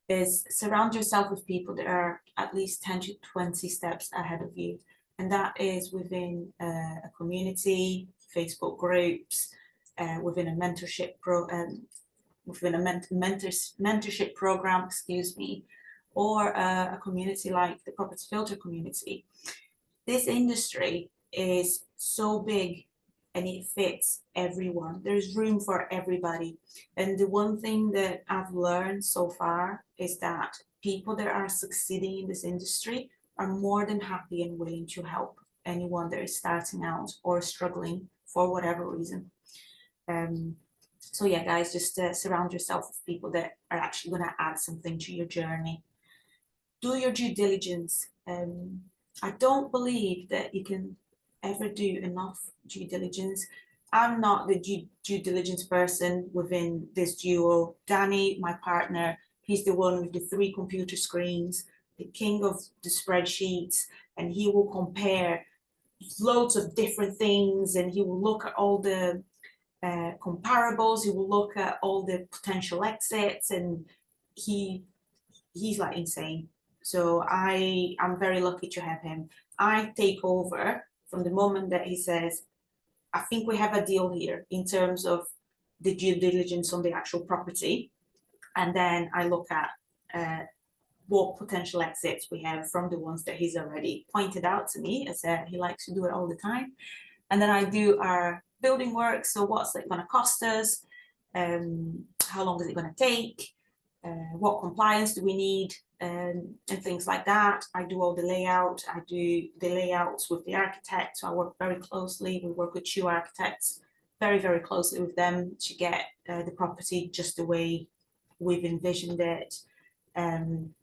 is surround yourself with people that are at least 10 to 20 steps ahead of you. and that is within a community, Facebook groups, within a mentorship mentorship program, excuse me, or a community like the Property Filter community. This industry is so big and it fits everyone. There's room for everybody. And the one thing that I've learned so far is that people that are succeeding in this industry are more than happy and willing to help anyone that is starting out or struggling for whatever reason. So yeah, guys, just surround yourself with people that are actually going to add something to your journey. Do your due diligence. I don't believe that you can ever do enough due diligence. I'm not the due diligence person within this duo. Danny, my partner, he's the one with the 3 computer screens, the king of the spreadsheets, and he will compare loads of different things, and he will look at all the comparables, he will look at all the potential exits, and he's like insane. So I'm very lucky to have him. I take over from the moment that he says, I think we have a deal here in terms of the due diligence on the actual property. And then I look at what potential exits we have from the ones that he's already pointed out to me, as he likes to do it all the time. And then I do our building work. So what's it going to cost us? How long is it going to take? What compliance do we need? And things like that. I do all the layout. I do the layouts with the architect. So I work very closely. We work with 2 architects, very, very closely with them to get the property just the way we've envisioned it. And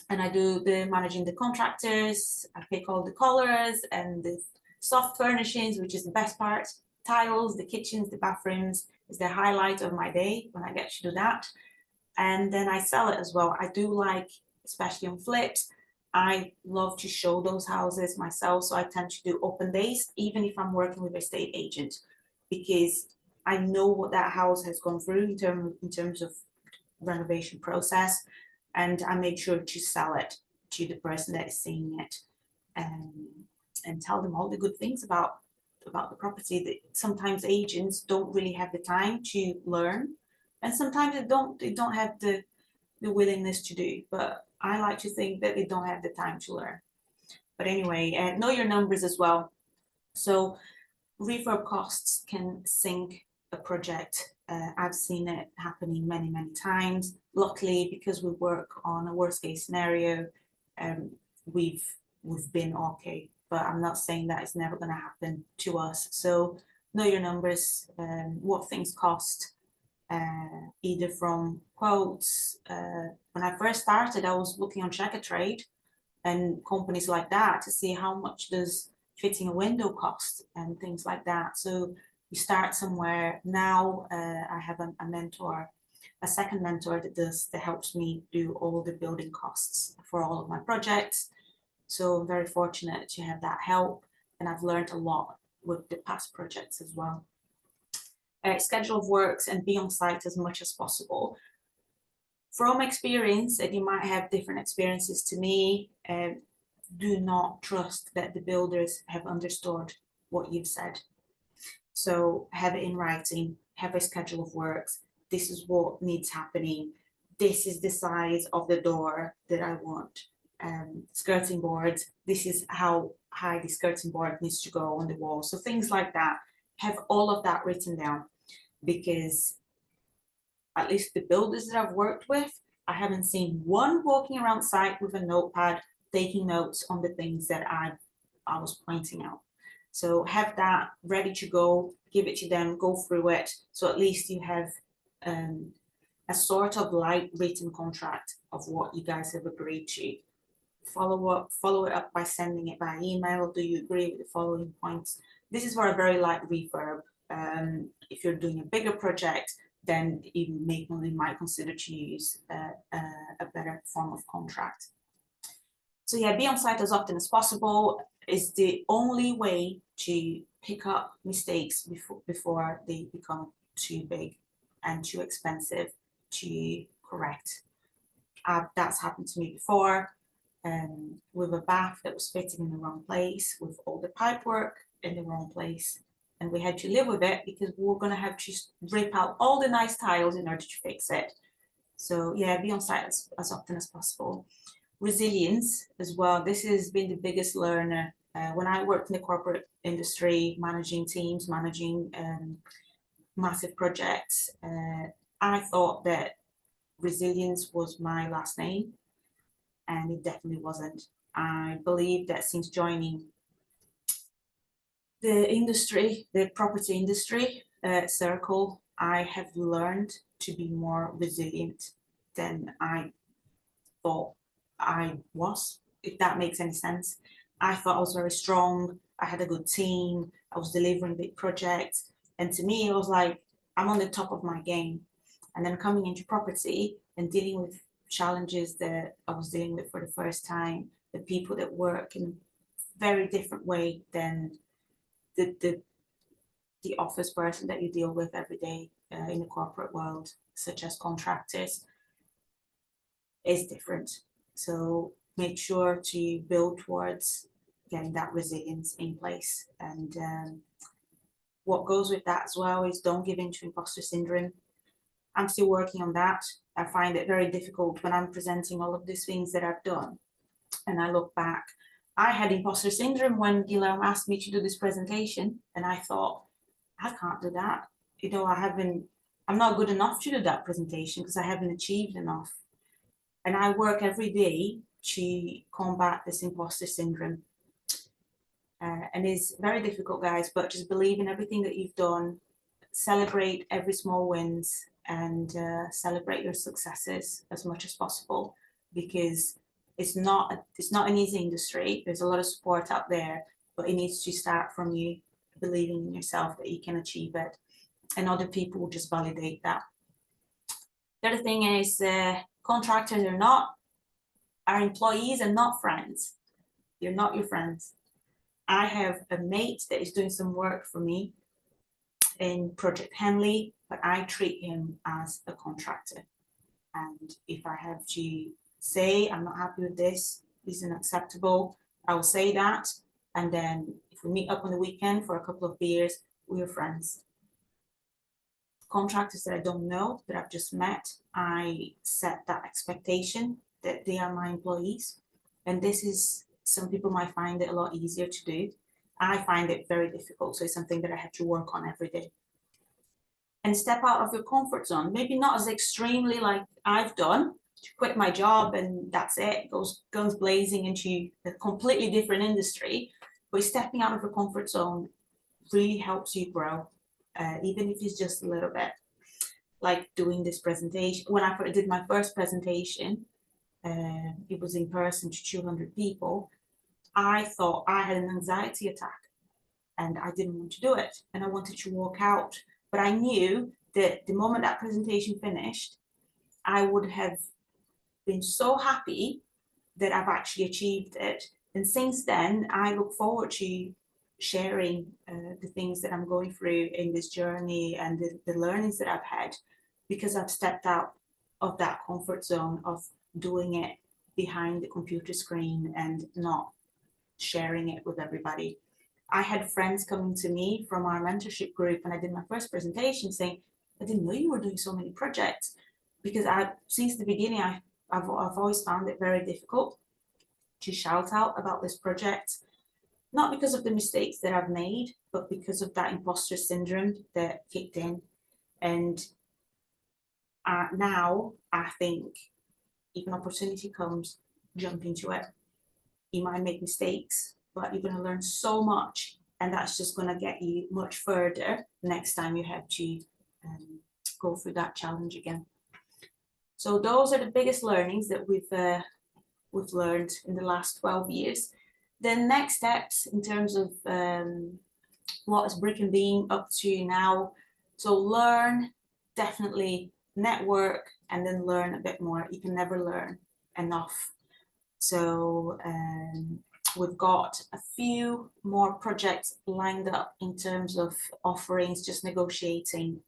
I do the managing the contractors. I pick all the colors and the soft furnishings, which is the best part. Tiles, the kitchens, the bathrooms is the highlight of my day when I get to do that. And then I sell it as well. I do like, especially on flips, I love to show those houses myself. So I tend to do open days, even if I'm working with a estate agent, because I know what that house has gone through in terms of renovation process. And I make sure to sell it to the person that is seeing it, and tell them all the good things about the property that sometimes agents don't really have the time to learn. And sometimes they don't have the willingness to do, but I like to think that they don't have the time to learn. But anyway, know your numbers as well. So refurb costs can sink a project. I've seen it happening many, many times. Luckily, because we work on a worst case scenario, we've been okay. But I'm not saying that it's never going to happen to us. So know your numbers, what things cost. Either from quotes. When I first started, I was looking on Check a Trade and companies like that to see how much does fitting a window cost and things like that. So you start somewhere. Now I have a mentor, a second mentor that helps me do all the building costs for all of my projects. So I'm very fortunate to have that help, and I've learned a lot with the past projects as well. Schedule of works and be on site as much as possible. From experience, and you might have different experiences to me, do not trust that the builders have understood what you've said. So have it in writing, have a schedule of works. This is what needs happening. This is the size of the door that I want. Skirting boards, this is how high the skirting board needs to go on the wall. So things like that. Have all of that written down, because at least the builders that I've worked with, I haven't seen one walking around site with a notepad taking notes on the things that I was pointing out. So have that ready to go, give it to them, go through it. So at least you have a sort of light written contract of what you guys have agreed to. Follow it up by sending it by email. Do you agree with the following points? This is for a very light refurb. If you're doing a bigger project, then you might consider to use a better form of contract. So yeah, be on site as often as possible is the only way to pick up mistakes before they become too big and too expensive to correct. That's happened to me before. with a bath that was fitting in the wrong place, with all the pipework in the wrong place. And we had to live with it because we were going to have to rip out all the nice tiles in order to fix it. So yeah, be on site as often as possible. Resilience as well. This has been the biggest learner. When I worked in the corporate industry, managing teams, managing massive projects, I thought that resilience was my last name, and it definitely wasn't. I believe that since joining the industry, the property industry circle, I have learned to be more resilient than I thought I was, if that makes any sense. I thought I was very strong. I had a good team. I was delivering big projects. And to me, it was like, I'm on the top of my game. And then coming into property and dealing with challenges that I was dealing with for the first time, the people that work in a very different way than the office person that you deal with every day in the corporate world, such as contractors, is different. So make sure to build towards getting that resilience in place. And what goes with that as well is don't give in to imposter syndrome. I'm still working on that. I find it very difficult when I'm presenting all of these things that I've done. And I look back, I had imposter syndrome when Guilherme asked me to do this presentation. And I thought, I can't do that. You know, I'm not good enough to do that presentation because I haven't achieved enough. And I work every day to combat this imposter syndrome. And it's very difficult, guys, but just believe in everything that you've done, celebrate every small wins, and celebrate your successes as much as possible, because it's not an easy industry. There's a lot of support out there, but it needs to start from you believing in yourself that you can achieve it, and other people will just validate that. The other thing is contractors are employees and not friends. You're not your friends. I have a mate that is doing some work for me in Project Henley, but I treat him as a contractor. And if I have to say, I'm not happy with this isn't acceptable, I will say that. And then if we meet up on the weekend for a couple of beers, we are friends. Contractors that I don't know, that I've just met, I set that expectation that they are my employees. And this is, some people might find it a lot easier to do. I find it very difficult. So it's something that I have to work on every day. And step out of your comfort zone. Maybe not as extremely like I've done, to quit my job and that's it, goes guns blazing into a completely different industry. But stepping out of your comfort zone really helps you grow, even if it's just a little bit. Like doing this presentation. When I did my first presentation, it was in person to 200 people. I thought I had an anxiety attack and I didn't want to do it. And I wanted to walk out. But I knew that the moment that presentation finished, I would have been so happy that I've actually achieved it. And since then, I look forward to sharing the things that I'm going through in this journey and the learnings that I've had, because I've stepped out of that comfort zone of doing it behind the computer screen and not sharing it with everybody. I had friends coming to me from our mentorship group when I did my first presentation saying, I didn't know you were doing so many projects, because since the beginning, I've always found it very difficult to shout out about this project, not because of the mistakes that I've made, but because of that imposter syndrome that kicked in. And now I think if an opportunity comes, jump into it. You might make mistakes, but you're going to learn so much, and that's just going to get you much further next time you have to go through that challenge again. So those are the biggest learnings that we've learned in the last 12 years. The next steps in terms of what is Brick and Beam up to now. So learn, definitely network, and then learn a bit more. You can never learn enough. So we've got a few more projects lined up in terms of offerings, just negotiating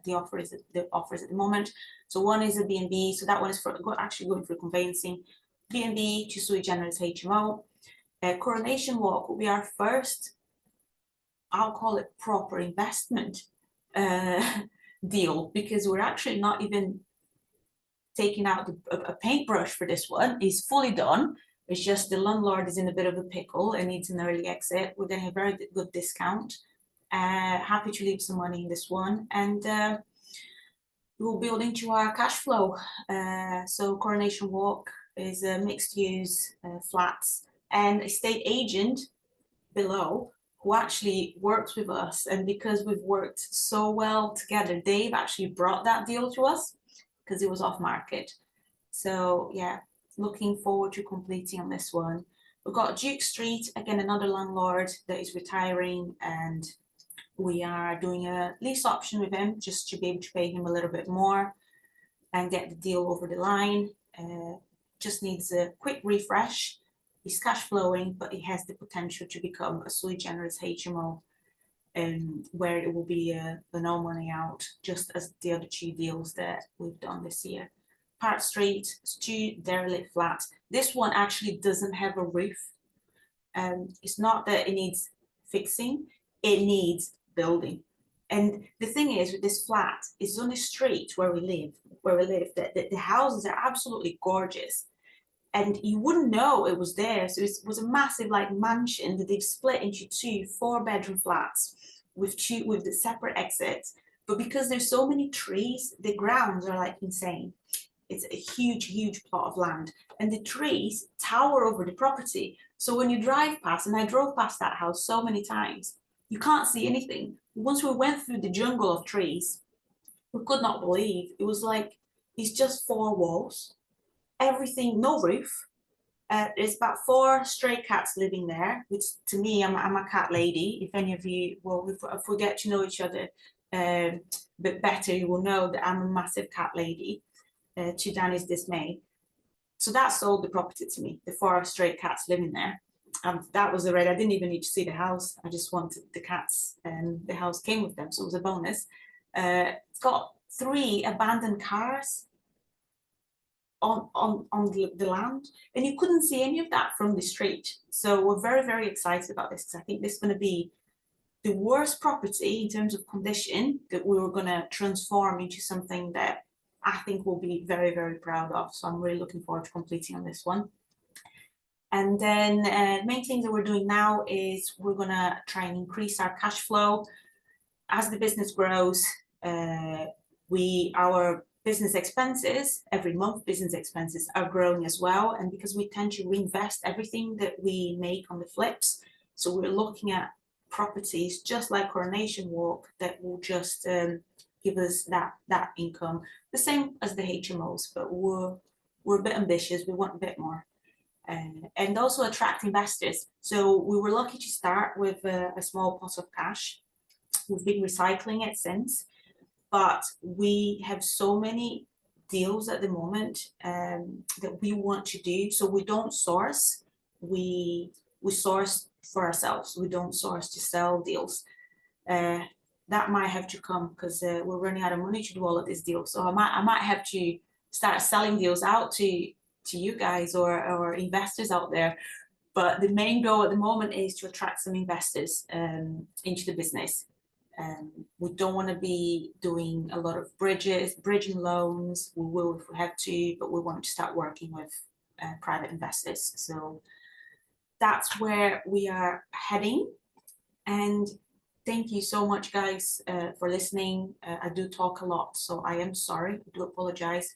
the offers at the moment. So one is a B&B, so that one is for actually going through conveyancing. B&B to sui generis HMO. Coronation Walk will be our first, I'll call it proper investment deal, because we're actually not even taking out a paintbrush for this one. It's fully done. It's just the landlord is in a bit of a pickle and needs an early exit. We're getting a very good discount. Happy to leave some money in this one, and we'll build into our cash flow. So Coronation Walk is a mixed use flats, and estate agent below who actually works with us, and because we've worked so well together, Dave actually brought that deal to us because it was off market. So yeah, looking forward to completing on this one. We've got Duke Street, again, another landlord that is retiring, and we are doing a lease option with him just to be able to pay him a little bit more and get the deal over the line. Just needs a quick refresh. He's cash flowing, but he has the potential to become a sui generis HMO, where it will be a no money out, just as the other two deals that we've done this year. Park Street, two derelict flats. This one actually doesn't have a roof. It's not that it needs fixing, it needs building. And the thing is, with this flat, it's on the street where we live, the houses are absolutely gorgeous. And you wouldn't know it was there. So it was a massive like mansion that they've split into two 4-bedroom flats with the separate exits. But because there's so many trees, the grounds are like insane. It's a huge plot of land, and the trees tower over the property. So when you drive past, and I drove past that house so many times, you can't see anything. Once we went through the jungle of trees, we could not believe it was like it's just 4 walls. Everything, no roof. There's about 4 stray cats living there, which to me, I'm a cat lady. If any of you, well, if we get to know each other a bit better, you will know that I'm a massive cat lady, to Danny's dismay. So that sold the property to me, the 4 stray cats living there. That was already, I didn't even need to see the house. I just wanted the cats, and the house came with them, so it was a bonus. It's got 3 abandoned cars on the land, and you couldn't see any of that from the street. So we're very excited about this, because I think this is going to be the worst property in terms of condition that we were going to transform into something that I think we'll be very proud of. So I'm really looking forward to completing on this one. And then main thing that we're doing now is we're going to try and increase our cash flow as the business grows. Our business expenses, every month business expenses are growing as well, and because we tend to reinvest everything that we make on the flips, so we're looking at properties just like Coronation Walk that will just give us that income, the same as the HMOs, but we're a bit ambitious, we want a bit more. And also attract investors. So we were lucky to start with a small pot of cash. We've been recycling it since, but we have so many deals at the moment that we want to do. So we don't source, we source for ourselves. We don't source to sell deals. That might have to come, because we're running out of money to do all of these deals. So I might have to start selling deals out to you guys or investors out there. But the main goal at the moment is to attract some investors into the business. We don't want to be doing a lot of bridging loans. We will if we have to, but we want to start working with private investors. So that's where we are heading. And thank you so much, guys, for listening. I do talk a lot, so I am sorry. I do apologize.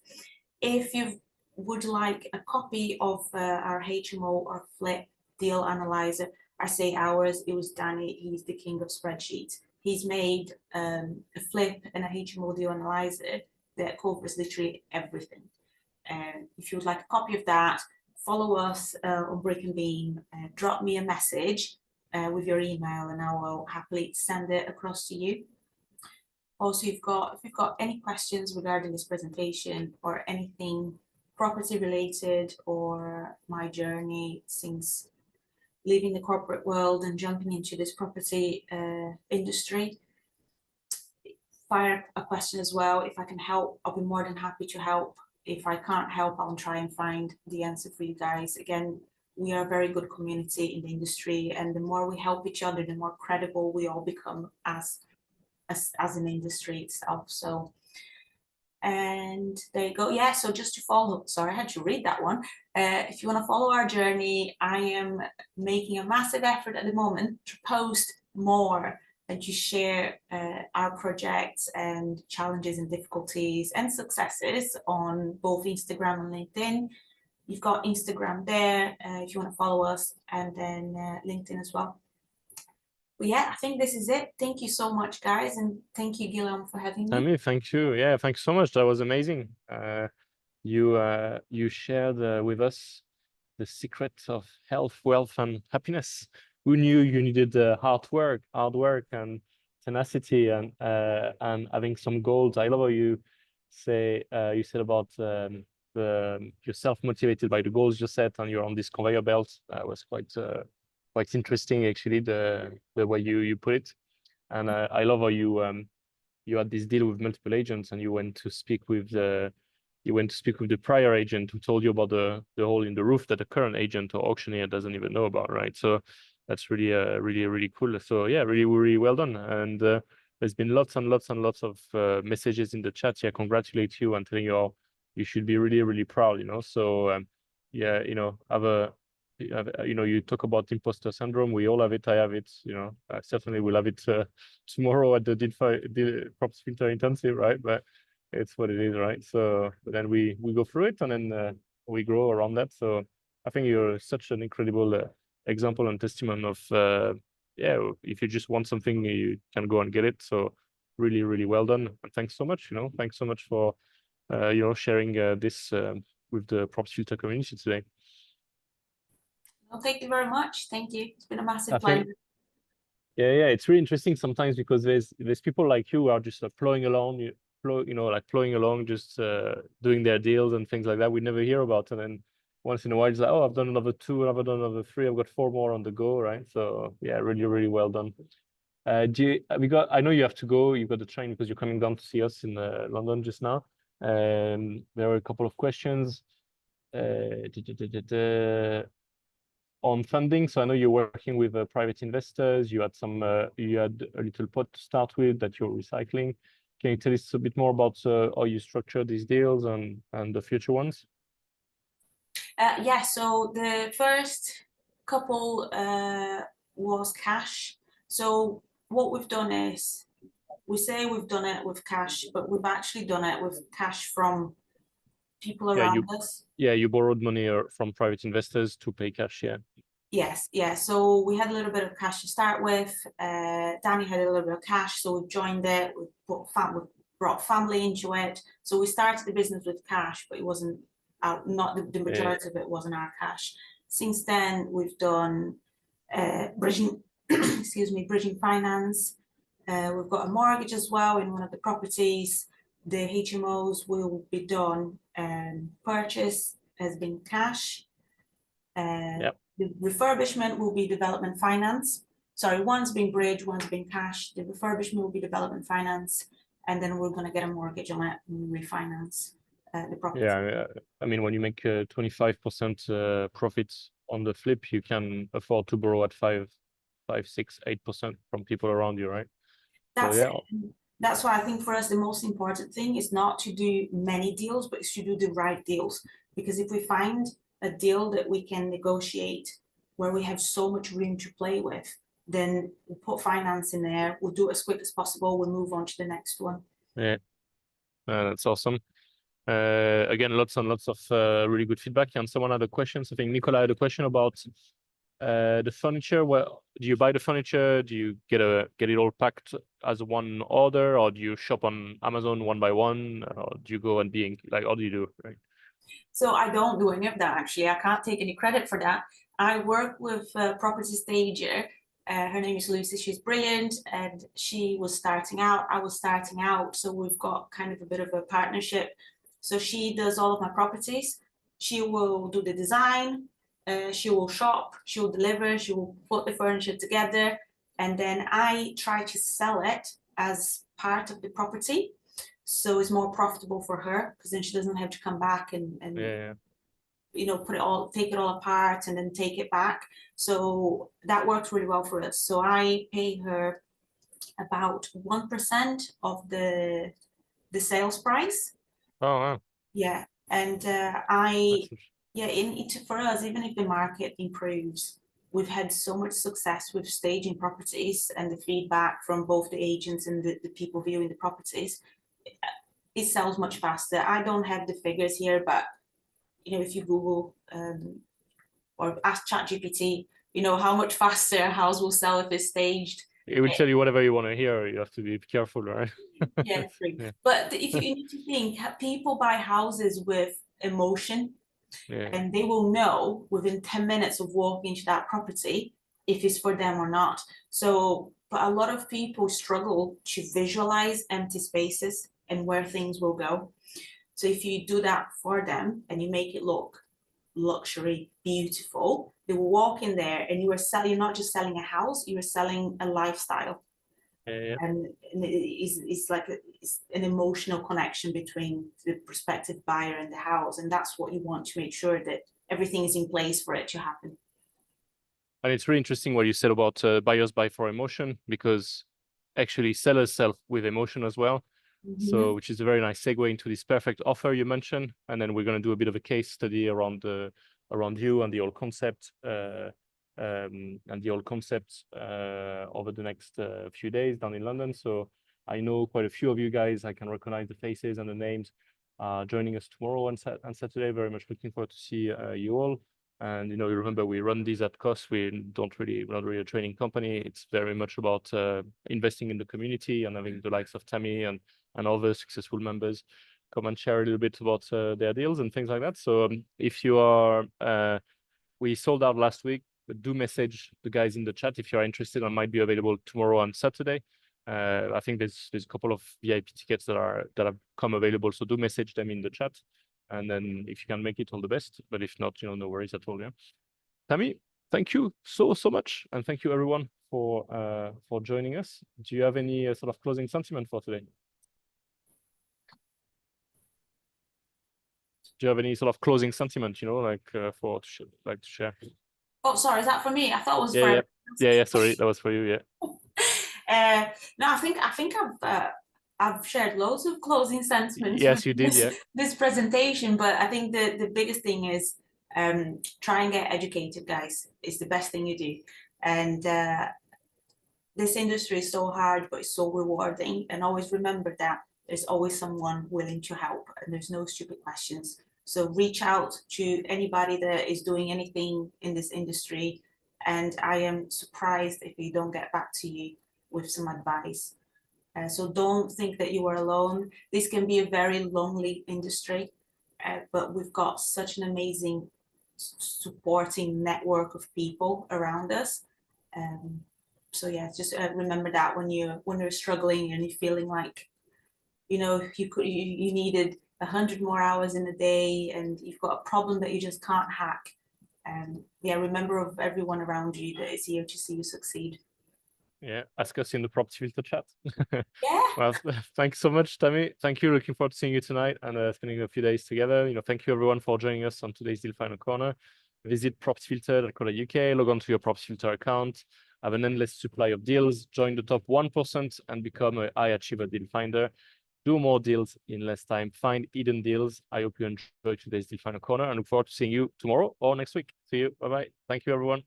If you would like a copy of our HMO or flip deal analyzer, I say ours, it was Danny, he's the king of spreadsheets. He's made a flip and a HMO deal analyzer that covers literally everything. If you would like a copy of that, follow us on Brick and Beam, drop me a message with your email, and I will happily send it across to you. Also, if you've got any questions regarding this presentation or anything property related, or my journey since leaving the corporate world and jumping into this property industry, fire a question as well. If I can help, I'll be more than happy to help. if I can't help, I'll try and find the answer for you guys. Again, we are a very good community in the industry, and the more we help each other, the more credible we all become as an industry itself. So, and there you go. Yeah, so just to follow, sorry, I had to read that one. If you want to follow our journey, I am making a massive effort at the moment to post more and to share our projects and challenges and difficulties and successes on both Instagram and LinkedIn. You've got Instagram there if you want to follow us, and then LinkedIn as well. But yeah, I think this is it. Thank you so much, guys, and thank you, Guillaume, for having me. Tammy, thank you. Yeah, thanks so much. That was amazing. You shared with us the secrets of health, wealth, and happiness. Who knew you needed hard work and tenacity and having some goals. I love how you said about you're self-motivated by the goals you set and you're on this conveyor belt. That was quite interesting, actually, the way you put it. And I love how you had this deal with multiple agents, and you went to speak with the prior agent who told you about the hole in the roof that the current agent or auctioneer doesn't even know about, right? So that's really really cool. So yeah, really well done. And there's been lots and lots and lots of messages in the chat. Yeah, congratulate you and telling you how you should be really proud, you know. So yeah, you know, you talk about imposter syndrome. We all have it. I have it. You know, I certainly will have it tomorrow at the props filter intensive, right? But it's what it is, right? So but then we go through it, and then we grow around that. So I think you're such an incredible example and testament of yeah, if you just want something, you can go and get it. So really well done, and thanks so much. You know, thanks so much for you know, sharing this with the props filter community today. Well, thank you very much. Thank you. It's been a massive pleasure. Yeah, it's really interesting sometimes because there's people like you who are just plowing along, just doing their deals and things like that we never hear about. And then once in a while, it's like, oh, I've done another 2, I've done another 3, I've got 4 more on the go, right? So yeah, really well done. I know you have to go. You've got the train because you're coming down to see us in London just now. There are a couple of questions on funding. So I know you're working with private investors. You had a little pot to start with that you're recycling. Can you tell us a bit more about how you structure these deals and the future ones? Yeah, so the first couple was cash. So what we've done is, we say we've done it with cash, but we've actually done it with cash from people around us. Yeah, you borrowed money from private investors to pay cash, yeah. Yes, yeah. So we had a little bit of cash to start with. Danny had a little bit of cash, so we joined it. We brought family into it. So we started the business with cash, but it wasn't not the majority of it wasn't our cash. Since then, we've done bridging, bridging finance. We've got a mortgage as well in one of the properties. The HMOs will be done. Purchase has been cash. The refurbishment will be development finance. Sorry, one's been bridge, one's been cash. The refurbishment will be development finance, and then we're going to get a mortgage on it and refinance the property. Yeah, I mean, when you make 25% profits on the flip, you can afford to borrow at 5, 6, 8% from people around you, right? That's it. That's why I think for us the most important thing is not to do many deals, but it's to do the right deals. Because if we find a deal that we can negotiate where we have so much room to play with, then we'll put finance in there, we'll do it as quick as possible, we'll move on to the next one. Yeah, that's awesome. Again, lots and lots of really good feedback. And someone had a question. I think Nicola had a question about the furniture. Well, do you buy the furniture? Do you get it all packed as one order, or do you shop on Amazon one by one, or do you go and like, how do you do, right? So I don't do any of that, actually. I can't take any credit for that. I work with a property stager. Her name is Lucy. She's brilliant, and she was starting out. I was starting out, so we've got kind of a bit of a partnership. So she does all of my properties. She will do the design. She will shop. She will deliver. She will put the furniture together, and then I try to sell it as part of the property. So it's more profitable for her because then she doesn't have to come back and you know, take it all apart and then take it back. So that works really well for us. So I pay her about 1% of the sales price. Oh, wow. Yeah, and for us, even if the market improves, we've had so much success with staging properties, and the feedback from both the agents and the people viewing the properties, it sells much faster. I don't have the figures here, but you know, if you Google or ask ChatGPT, you know, how much faster a house will sell if it's staged. It will tell you whatever you want to hear. You have to be careful, right? Yeah, true. Yeah. But if you need to think, people buy houses with emotion, and they will know within 10 minutes of walking into that property if it's for them or not. So, but a lot of people struggle to visualize empty spaces and where things will go. So if you do that for them and you make it look luxury, beautiful, they will walk in there and you're not just selling a house, you're selling a lifestyle. And it's like it's an emotional connection between the prospective buyer and the house, and that's what you want to make sure that everything is in place for it to happen. And it's really interesting what you said about buyers buy for emotion, because actually sellers sell with emotion as well. So, which is a very nice segue into this perfect offer you mentioned, and then we're going to do a bit of a case study around you and the whole concept. Over the next few days down in London. So I know quite a few of you guys. I can recognize the faces and the names joining us tomorrow and Saturday. Very much looking forward to see you all. And you know, you remember we run these at cost. We're not really a training company. It's very much about investing in the community and having the likes of Tammy and other successful members come and share a little bit about their deals and things like that. So if you are, we sold out last week. But do message the guys in the chat if you're interested. I might be available tomorrow and Saturday. I think there's a couple of VIP tickets that have come available. So do message them in the chat, and then if you can make it, all the best. But if not, you know, no worries at all. Yeah, Tammy, thank you so much, and thank you everyone for joining us. Do you have any sort of closing sentiment for today? Do you have any sort of closing sentiment? You know, like to share? Oh, sorry, is that for me? I thought it was for yeah. Sorry, that was for you. Yeah. No, I think I've shared loads of closing sentiments. Yes, you did. This presentation, but I think the biggest thing is try and get educated, guys. It's the best thing you do, and this industry is so hard, but it's so rewarding. And always remember that there's always someone willing to help, and there's no stupid questions. So reach out to anybody that is doing anything in this industry, and I am surprised if they don't get back to you with some advice. So don't think that you are alone. This can be a very lonely industry, but we've got such an amazing supporting network of people around us. So yeah, just remember that when you're struggling and you're feeling like, you know, you needed 100 more hours in a day and you've got a problem that you just can't hack. Yeah, remember of everyone around you that is here to see you succeed. Yeah, ask us in the Property Filter chat. Yeah. Well, thanks so much, Tammy. Thank you. Looking forward to seeing you tonight and spending a few days together. You know, thank you everyone for joining us on today's Deal Final Corner. Visit propertyfilter.co.uk, log on to your Property Filter account, have an endless supply of deals, join the top 1% and become a high achiever deal finder. Do more deals in less time. Find hidden deals. I hope you enjoyed today's Deal Final Corner and look forward to seeing you tomorrow or next week. See you. Bye-bye. Thank you, everyone.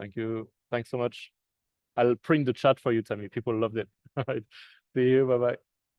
Thank you. Thanks so much. I'll print the chat for you, Tammy. People loved it. All right. See you. Bye-bye.